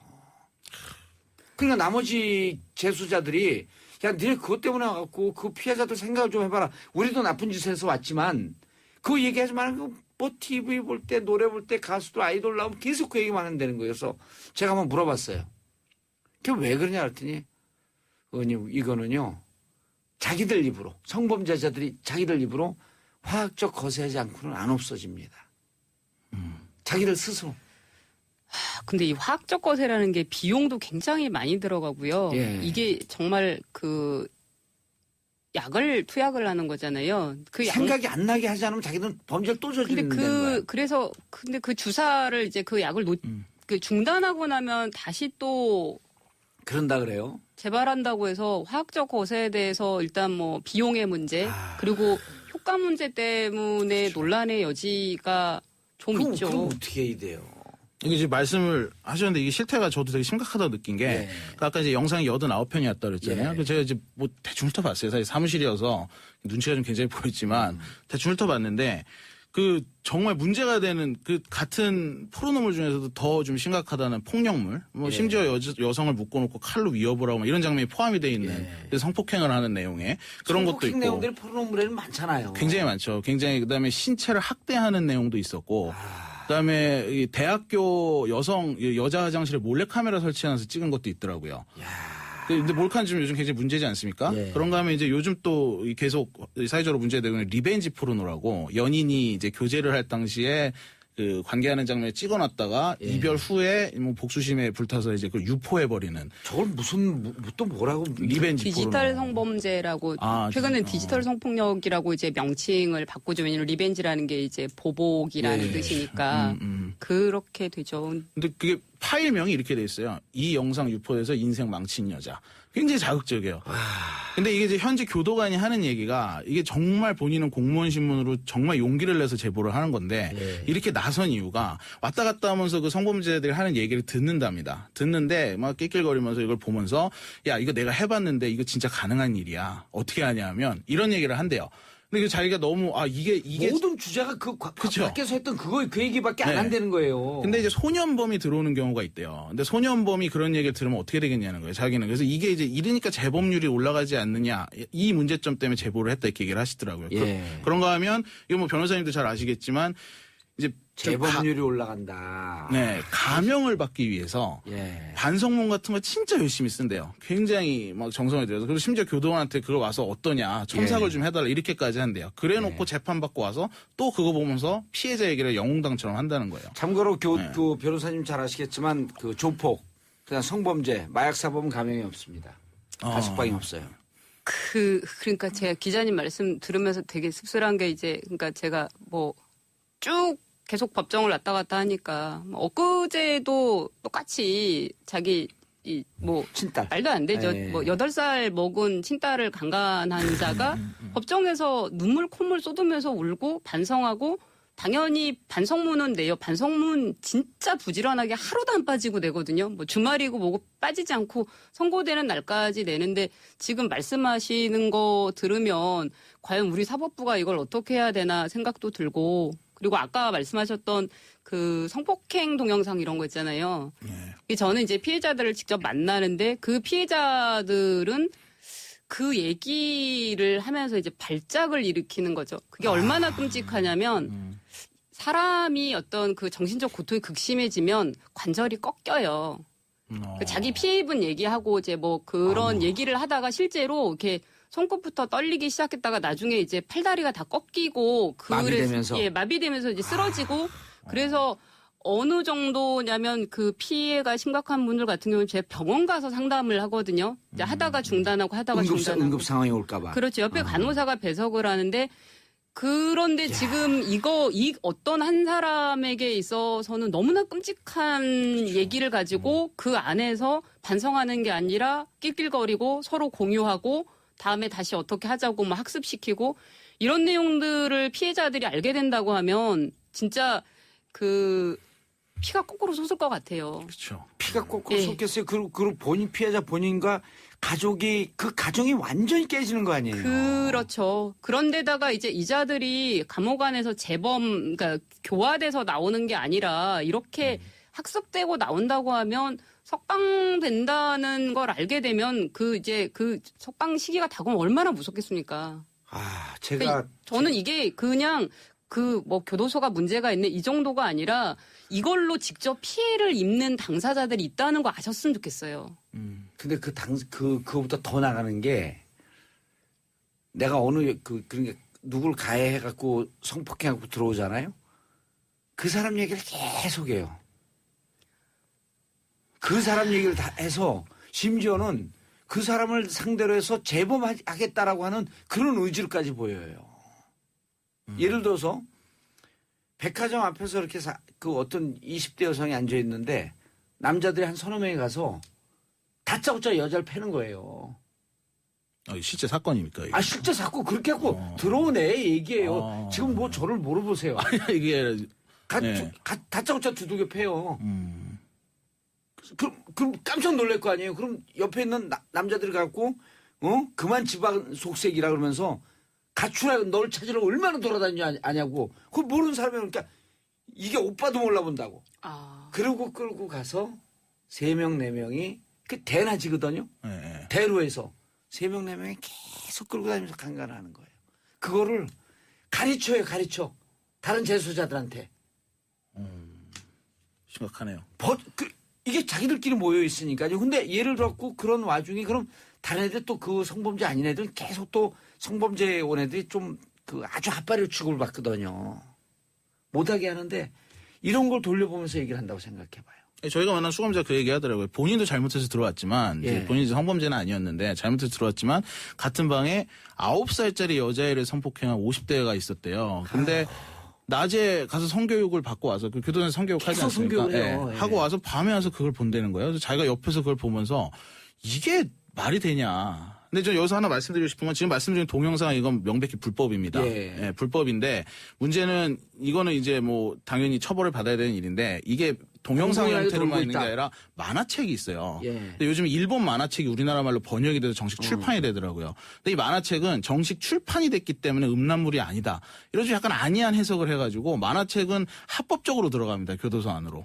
그러니까 나머지 재수자들이 야, 니네 그것 때문에 와갖고 그 피해자들 생각을 좀 해봐라. 우리도 나쁜 짓을 해서 왔지만 그 얘기하지 말고 뭐 TV 볼 때 노래 볼 때 가수들 아이돌 나오면 계속 그 얘기만 한다는 거예요. 그래서 제가 한번 물어봤어요. 그게 왜 그러냐 그랬더니 의원님 이거는요. 자기들 입으로 성범죄자들이 자기들 입으로 화학적 거세하지 않고는 안 없어집니다. 자기들 스스로. 근데 이 화학적 거세라는 게 비용도 굉장히 많이 들어가고요. 예. 이게 정말 그 약을 투약을 하는 거잖아요. 그 약, 생각이 안 나게 하지 않으면 자기들은 범죄를 또 근데 저지르는 거예요. 그래서 근데 그 주사를 이제 그 약을 그 중단하고 나면 다시 또 그런다 그래요. 재발한다고 해서 화학적 거세에 대해서 일단 뭐 비용의 문제 그리고 효과 문제 때문에 논란의 여지가 좀 있죠. 그럼 어떻게 해야 돼요? 이게 지금 말씀을 하셨는데 이게 실태가 저도 되게 심각하다고 느낀 게 예. 아까 이제 영상이 89편이었다 그랬잖아요. 예. 그래서 제가 이제 뭐 대충 훑어봤어요. 사실 사무실이어서 눈치가 좀 굉장히 보였지만 대충 훑어봤는데 그 정말 문제가 되는 그 같은 포르노물 중에서도 더 좀 심각하다는 폭력물, 뭐 심지어 여성을 묶어놓고 칼로 위협을 하고 이런 장면이 포함이 돼 있는 성폭행을 하는 내용에 그런 것도 있고 내용들이 포르노물에는 많잖아요. 굉장히 많죠. 굉장히 그다음에 신체를 학대하는 내용도 있었고. 그다음에 이 대학교 여자 화장실에 몰래카메라 설치해서 찍은 것도 있더라고요. 근데 몰카는 지금 요즘 굉장히 문제지 않습니까? 예. 그런가 하면 이제 요즘 또 계속 사회적으로 문제되고 있는 리벤지 포르노라고 연인이 이제 교제를 할 당시에 그 관계하는 장면을 찍어놨다가 이별 후에 뭐 복수심에 불타서 이제 그걸 유포해버리는 저걸 또 뭐라고 리벤지 디지털 포르노. 성범죄라고 아, 최근엔 디지털 성폭력이라고 이제 명칭을 바꾸죠. 왜냐면 리벤지라는 게 이제 보복이라는 뜻이니까 그렇게 되죠. 근데 그게 파일명이 이렇게 돼 있어요. 이 영상 유포해서 인생 망친 여자. 굉장히 자극적이에요. 근데 이게 이제 현재 교도관이 하는 얘기가 이게 정말 본인은 공무원 신문으로 정말 용기를 내서 제보를 하는 건데 이렇게 나선 이유가 왔다 갔다 하면서 그 성범죄자들이 하는 얘기를 듣는답니다. 듣는데 막 낄낄거리면서 이걸 보면서 야 이거 내가 해봤는데 이거 진짜 가능한 일이야. 어떻게 하냐면 이런 얘기를 한대요. 근데 자기가 너무 이게 모든 주제가 그쵸. 밖에서 했던 그 얘기밖에 안 네. 한다는 거예요. 근데 이제 소년범이 들어오는 경우가 있대요. 근데 소년범이 그런 얘기를 들으면 어떻게 되겠냐는 거예요, 자기는. 그래서 이게 이제 이러니까 재범률이 올라가지 않느냐, 이 문제점 때문에 제보를 했다 이렇게 얘기를 하시더라고요. 그런가 하면, 이거 뭐 변호사님도 잘 아시겠지만, 이제 재범률이 올라간다. 네, 감형을 받기 위해서 반성문 같은 거 진짜 열심히 쓴대요. 굉장히 막 정성을 들여서. 그리고 심지어 교도관한테 그걸 와서 어떠냐, 첨삭을 좀 해달라 이렇게까지 한대요. 그래놓고 재판받고 와서 또 그거 보면서 피해자 얘기를 영웅당처럼 한다는 거예요. 참고로 그 변호사님 잘 아시겠지만 그 조폭, 그냥 성범죄, 마약사범 감형이 없습니다. 가석방이 없어요. 그러니까 제가 기자님 말씀 들으면서 되게 씁쓸한 게 이제 그러니까 제가 뭐 쭉 계속 법정을 왔다 갔다 하니까 뭐 엊그제도 똑같이 자기 뭐 친딸. 말도 안 되죠. 네. 뭐 8살 먹은 친딸을 강간한 자가 법정에서 눈물 콧물 쏟으면서 울고 반성하고 당연히 반성문은 내요. 반성문 진짜 부지런하게 하루도 안 빠지고 내거든요. 뭐 주말이고 뭐고 빠지지 않고 선고되는 날까지 내는데 지금 말씀하시는 거 들으면 과연 우리 사법부가 이걸 어떻게 해야 되나 생각도 들고 그리고 아까 말씀하셨던 그 성폭행 동영상 이런 거 있잖아요. 저는 이제 피해자들을 직접 만나는데 그 피해자들은 그 얘기를 하면서 이제 발작을 일으키는 거죠. 그게 얼마나 끔찍하냐면 사람이 어떤 그 정신적 고통이 극심해지면 관절이 꺾여요. 자기 피해 입은 얘기하고 이제 뭐 그런 얘기를 하다가 실제로 이렇게 손끝부터 떨리기 시작했다가 나중에 이제 팔다리가 다 꺾이고 마비되면서 마비되면서 이제 쓰러지고 그래서 어느 정도냐면 그 피해가 심각한 분들 같은 경우는 제가 병원 가서 상담을 하거든요. 이제 하다가 중단하고 하다가 중단하고. 응급 상황이 올까봐. 그렇죠. 옆에 간호사가 배석을 하는데 그런데 지금 이 어떤 한 사람에게 있어서는 너무나 끔찍한 얘기를 가지고 그 안에서 반성하는 게 아니라 낄낄거리고 서로 공유하고 다음에 다시 어떻게 하자고 막 학습시키고 이런 내용들을 피해자들이 알게 된다고 하면 진짜 그 피가 거꾸로 솟을 것 같아요. 그렇죠. 피가 거꾸로 예. 솟겠어요. 그리고 본인 피해자 본인과 가정이 완전히 깨지는 거 아니에요. 그렇죠. 그런데다가 이제 이자들이 감옥 안에서 재범, 그러니까 교화돼서 나오는 게 아니라 이렇게 학습되고 나온다고 하면 석방 된다는 걸 알게 되면 그 석방 시기가 다가오면 얼마나 무섭겠습니까? 아, 제가 그러니까 저는 이게 그냥 교도소가 문제가 있네 이 정도가 아니라 이걸로 직접 피해를 입는 당사자들이 있다는 거 아셨으면 좋겠어요. 근데 그거보다 더 나가는 게 내가 그러니까 누굴 가해해갖고 성폭행하고 들어오잖아요. 그 사람 얘기를 계속 해요. 그 사람 얘기를 다 해서 심지어는 그 사람을 상대로 해서 재범하겠다라고 하는 그런 의지를까지 보여요. 예를 들어서 백화점 앞에서 이렇게 어떤 20대 여성이 앉아 있는데 남자들이 한 서너 명이 가서 다짜고짜 여자를 패는 거예요. 실제 사건입니까? 이게? 아, 실제 자꾸 그렇게 하고 들어오네 얘기해요. 지금 뭐 저를 물어보세요. 이게 네. 다짜고짜 두들겨 패요. 그럼 깜짝 놀랄 거 아니에요. 그럼 옆에 있는 남자들이 갖고 그만 집안 속색이라 그러면서 가출하 널 찾으러 얼마나 돌아다니냐 아냐고. 그거 모르는 사람이 그러니까 이게 오빠도 몰라본다고. 그러고 끌고 가서 3명 4명이 그 대낮이거든요. 네. 대로에서 3명 4명이 계속 끌고 다니면서 강간하는 거예요. 그거를 가르쳐. 다른 재소자들한테. 심각하네요. 이게 자기들끼리 모여 있으니까요. 근데 예를 들었고 그런 와중에 그럼 다른 애들 또 그 성범죄 아닌 애들 계속 또 성범죄 온 애들이 좀 아주 핫바리로 취급을 받거든요. 못하게 하는데 이런 걸 돌려보면서 얘기를 한다고 생각해봐요. 저희가 만난 수감자 그 얘기 하더라고요. 본인도 잘못해서 들어왔지만, 예. 이제 본인이 성범죄는 아니었는데, 잘못해서 들어왔지만, 같은 방에 9살짜리 여자애를 성폭행한 50대가 있었대요. 근데, 낮에 가서 성교육을 받고 와서, 그 교도소에서 성교육 하지 계속 않습니까? 성교육을 해요. 예. 하고 와서 밤에 와서 그걸 본다는 거예요. 그래서 자기가 옆에서 그걸 보면서, 이게 말이 되냐. 근데 저 여기서 하나 말씀드리고 싶은 건 지금 말씀드린 동영상 이건 명백히 불법입니다. 예. 불법인데 문제는 이거는 이제 뭐 당연히 처벌을 받아야 되는 일인데 이게 동영상 공공연하게 형태로만 돌고 있는 게 있다. 아니라 만화책이 있어요. 예. 근데 요즘 일본 만화책이 우리나라 말로 번역이 돼서 정식 출판이 되더라고요. 근데 이 만화책은 정식 출판이 됐기 때문에 음란물이 아니다. 이런 좀 약간 아니한 해석을 해가지고 만화책은 합법적으로 들어갑니다. 교도소 안으로.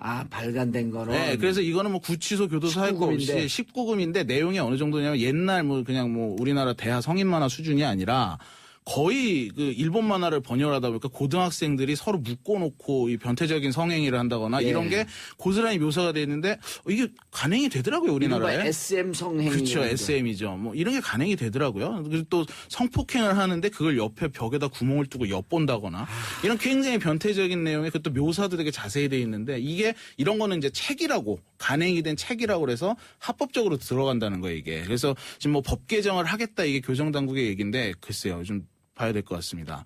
아, 발간된 거는. 네, 그래서 이거는 뭐 구치소 교도소 할 거 없이 19금인데 내용이 어느 정도냐면 옛날 뭐 그냥 뭐 우리나라 대하 성인 만화 수준이 아니라 거의 그 일본 만화를 번역하다 보니까 고등학생들이 서로 묶어놓고 이 변태적인 성행위를 한다거나 예. 이런 게 고스란히 묘사가 돼 있는데 이게 간행이 되더라고요 우리나라에. 이른바 SM 성행위. 그렇죠. SM이죠. 뭐 이런 게 간행이 되더라고요. 그리고 또 성폭행을 하는데 그걸 옆에 벽에다 구멍을 뚫고 엿본다거나 이런 굉장히 변태적인 내용에 그것도 묘사도 되게 자세히 돼 있는데 이게 이런 거는 이제 책이라고 간행이 된 책이라고 그래서 합법적으로 들어간다는 거예요 이게. 그래서 지금 뭐 법 개정을 하겠다 이게 교정당국의 얘기인데 글쎄요. 좀 봐야 될 것 같습니다.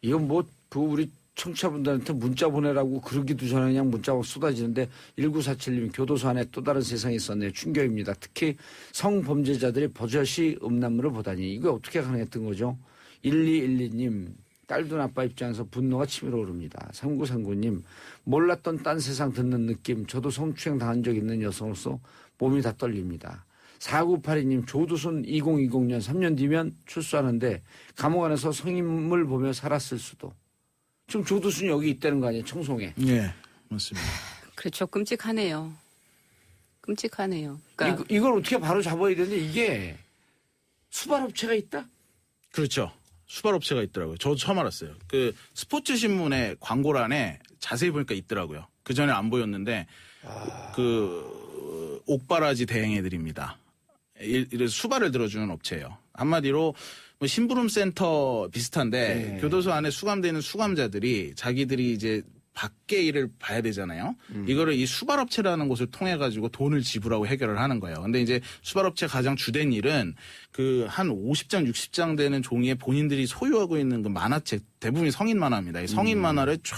이건 우리 청취자분들한테 문자 보내라고 그러기도 전에 그냥 문자가 쏟아지는데 1947님 교도소 안에 또 다른 세상이 있었네요. 충격입니다. 특히 성범죄자들이 버젓이 음란물을 보다니 이게 어떻게 가능했던 거죠? 1212님 딸둔 아빠 입장에서 분노가 치밀어 오릅니다. 3939님 몰랐던 딴 세상 듣는 느낌. 저도 성추행 당한 적 있는 여성으로서 몸이 다 떨립니다. 4982님 조두순 2020년 3년 뒤면 출소하는데 감옥 안에서 성인물 보며 살았을 수도. 지금 조두순이 여기 있다는 거 아니에요? 청송에. 예, 맞습니다. 그렇죠. 끔찍하네요. 그러니까 이걸 어떻게 바로 잡아야 되는데 이게 수발업체가 있다? 그렇죠. 수발업체가 있더라고요. 저도 처음 알았어요. 그 스포츠 신문의 광고란에 자세히 보니까 있더라고요. 그 전에 안 보였는데 그 옥바라지 대행해드립니다. 이래서 수발을 들어주는 업체예요. 한마디로 뭐 심부름센터 비슷한데 교도소 안에 수감되는 수감자들이 자기들이 이제 밖에 일을 봐야 되잖아요. 이거를 이 수발업체라는 곳을 통해 가지고 돈을 지불하고 해결을 하는 거예요. 근데 이제 수발업체 가장 주된 일은 그 한 50장, 60장 되는 종이에 본인들이 소유하고 있는 그 만화책, 대부분이 성인 만화입니다. 이 성인 만화를 쫙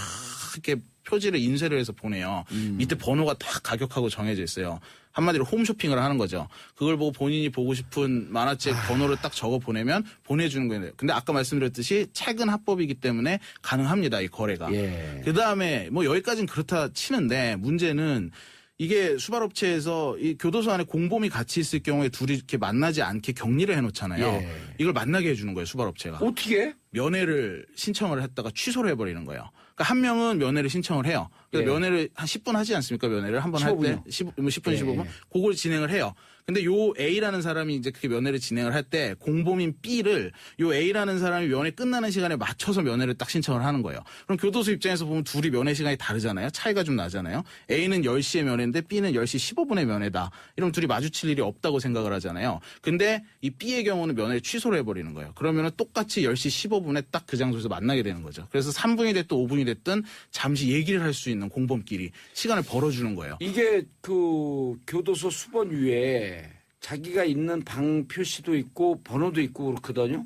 이렇게 표지를 인쇄를 해서 보내요. 밑에 번호가 다 가격하고 정해져 있어요. 한마디로 홈쇼핑을 하는 거죠. 그걸 보고 본인이 보고 싶은 만화책 번호를 딱 적어 보내면 보내주는 거예요. 근데 아까 말씀드렸듯이 책은 합법이기 때문에 가능합니다. 이 거래가. 예. 그다음에 뭐 여기까지는 그렇다 치는데 문제는 이게 수발업체에서 이 교도소 안에 공범이 같이 있을 경우에 둘이 이렇게 만나지 않게 격리를 해놓잖아요. 예. 이걸 만나게 해주는 거예요. 수발업체가. 어떻게? 면회를 신청을 했다가 취소를 해버리는 거예요. 그러니까 한 명은 면회를 신청을 해요. 그러니까 예. 면회를 한 10분 하지 않습니까? 면회를 한 번 할 때 10분, 15분. 그걸 진행을 해요. 근데 요 A라는 사람이 이제 그렇게 면회를 진행을 할 때 공범인 B를 요 A라는 사람이 면회 끝나는 시간에 맞춰서 면회를 딱 신청을 하는 거예요. 그럼 교도소 입장에서 보면 둘이 면회 시간이 다르잖아요. 차이가 좀 나잖아요. A는 10시에 면회인데 B는 10시 15분에 면회다. 이러면 둘이 마주칠 일이 없다고 생각을 하잖아요. 근데 이 B의 경우는 면회를 취소를 해버리는 거예요. 그러면은 똑같이 10시 15분에 딱 그 장소에서 만나게 되는 거죠. 그래서 3분이 됐든 5분이 됐든 잠시 얘기를 할 수 있는 공범끼리 시간을 벌어주는 거예요. 이게 그 교도소 수번 위에 자기가 있는 방 표시도 있고 번호도 있고 그렇거든요.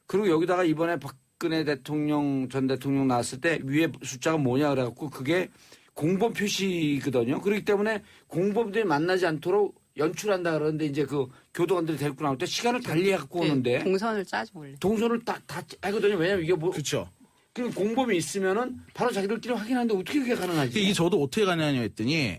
그리고 여기다가 이번에 박근혜 대통령 전 대통령 나왔을 때 위에 숫자가 뭐냐 그래갖고 그게 공범 표시거든요. 그렇기 때문에 공범들이 만나지 않도록 연출한다 그러는데 이제 그 교도관들이 데리고 나올 때 시간을 달리 해갖고 오는데 동선을 짜죠 원래. 동선을 다 하거든요. 왜냐면 이게 뭐 그렇죠. 그럼 공범이 있으면은 바로 자기들끼리 확인하는데 어떻게 그게 가능하지? 이게 저도 어떻게 가느냐 했더니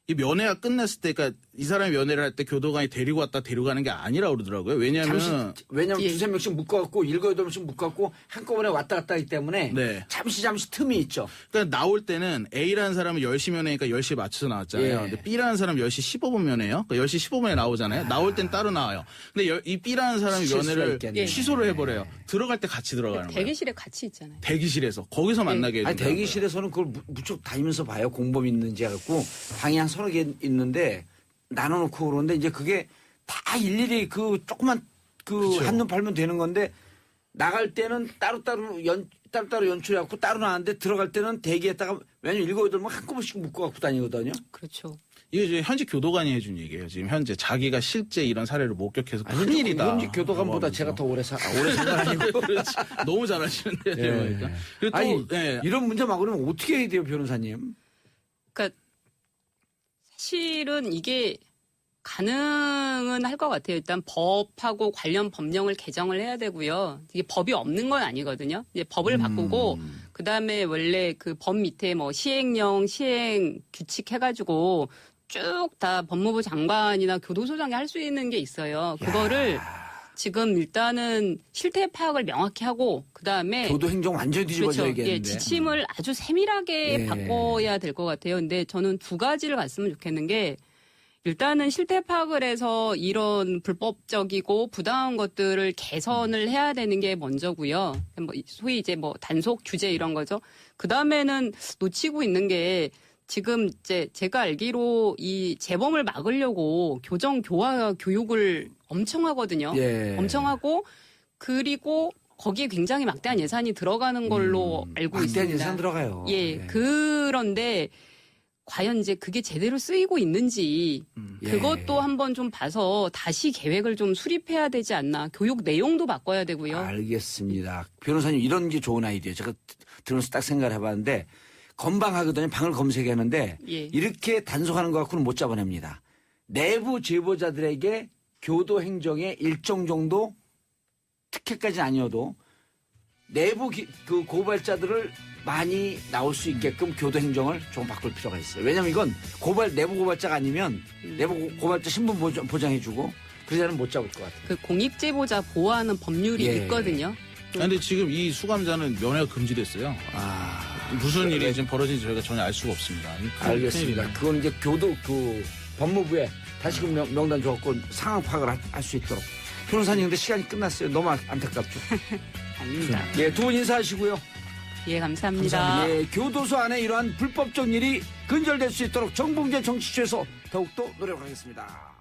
이 면회가 끝났을 때, 그러니까 이 사람이 면회를 할 때 교도관이 데리고 왔다 데리고 가는 게 아니라고 그러더라고요. 왜냐면 왜냐면 예. 두세 명씩 묶어갖고 7-8명씩 묶어갖고 한꺼번에 왔다 갔다 하기 때문에 네. 잠시 틈이 있죠. 그러니까 나올 때는 A라는 사람은 10시 면회니까 10시에 맞춰서 나왔잖아요. 예. 근데 B라는 사람은 10시 15분 면회예요. 그러니까 10시 15분에 나오잖아요. 나올 땐 따로 나와요. 근데 이 B라는 사람이 실수가 면회를 있겠네. 취소를 해버려요. 들어갈 때 같이 들어가는 거예요. 대기실에 같이 있잖아요. 대기실에서 거기서 만나게 해준다는 아니 대기실에서는 그걸 무척 다니면서 봐요. 공범 있는지 해갖고 방이 한 서너 개 있는데 나눠놓고 그러는데 이제 그게 다 일일이 그 조그만 그 한눈 팔면 되는 건데 나갈 때는 따로따로 연출해갖고 따로 나왔는데 들어갈 때는 대기했다가 왜냐면 7-8명 한꺼번씩 묶어갖고 다니거든요. 그렇죠. 이게 이제 현직 교도관이 해준 얘기예요. 지금 현재 자기가 실제 이런 사례를 목격해서 큰일이다. 현직 교도관보다 제가 더 오래 산 건 아니고. 그렇지. 너무 잘하시는데요. 그러니까. 그리고 또 아니 예. 이런 문제 막으려면 어떻게 해야 돼요, 변호사님? 그러니까 사실은 이게 가능은 할 것 같아요. 일단 법하고 관련 법령을 개정을 해야 되고요. 이게 법이 없는 건 아니거든요. 이제 법을 바꾸고 그다음에 원래 그 법 밑에 뭐 시행령, 시행 규칙 해가지고 쭉 다 법무부 장관이나 교도소장이 할 수 있는 게 있어요. 그거를 지금 일단은 실태 파악을 명확히 하고 그다음에 교도 행정 완전히 뒤집어져야겠는데. 예, 지침을 아주 세밀하게 예. 바꿔야 될 것 같아요. 근데 저는 두 가지를 봤으면 좋겠는 게 일단은 실태 파악을 해서 이런 불법적이고 부당한 것들을 개선을 해야 되는 게 먼저고요. 뭐 소위 이제 뭐 단속 규제 이런 거죠. 그다음에는 놓치고 있는 게 지금 이제 제가 알기로 이 재범을 막으려고 교정 교화 교육을 엄청 하거든요. 예. 엄청 하고 그리고 거기에 굉장히 막대한 예산이 들어가는 걸로 알고 막대한 있습니다. 예산 들어가요. 예, 그런데 과연 이제 그게 제대로 쓰이고 있는지 그것도 한번 좀 봐서 다시 계획을 좀 수립해야 되지 않나. 교육 내용도 바꿔야 되고요. 알겠습니다. 변호사님 이런 게 좋은 아이디어예요. 제가 들으면서 딱 생각을 해봤는데 건방하거든요. 방을 검색하는데 예. 이렇게 단속하는 것 갖고는 못 잡아냅니다. 내부 제보자들에게 교도 행정의 일정 정도 특혜까지는 아니어도 내부 그 고발자들을 많이 나올 수 있게끔 교도 행정을 좀 바꿀 필요가 있어요. 왜냐하면 이건 내부 고발자가 아니면 내부 고발자 신분 보장해주고 그러자는 못 잡을 것 같아요. 그 공익제보자 보호하는 법률이 예. 있거든요. 근데 지금 이 수감자는 면회가 금지됐어요. 무슨 일이 지금 벌어진지 저희가 전혀 알 수가 없습니다. 알겠습니다. 그건 이제 교도 그 법무부에 다시금 명단 줘갖고 상황 파악을 할 수 있도록. 변호사님 근데 시간이 끝났어요. 너무 안타깝죠. 아닙니다. 예, 두 분 인사하시고요. 예, 감사합니다. 예, 교도소 안에 이러한 불법적 일이 근절될 수 있도록 정봉재 정치쇼에서 더욱더 노력하겠습니다.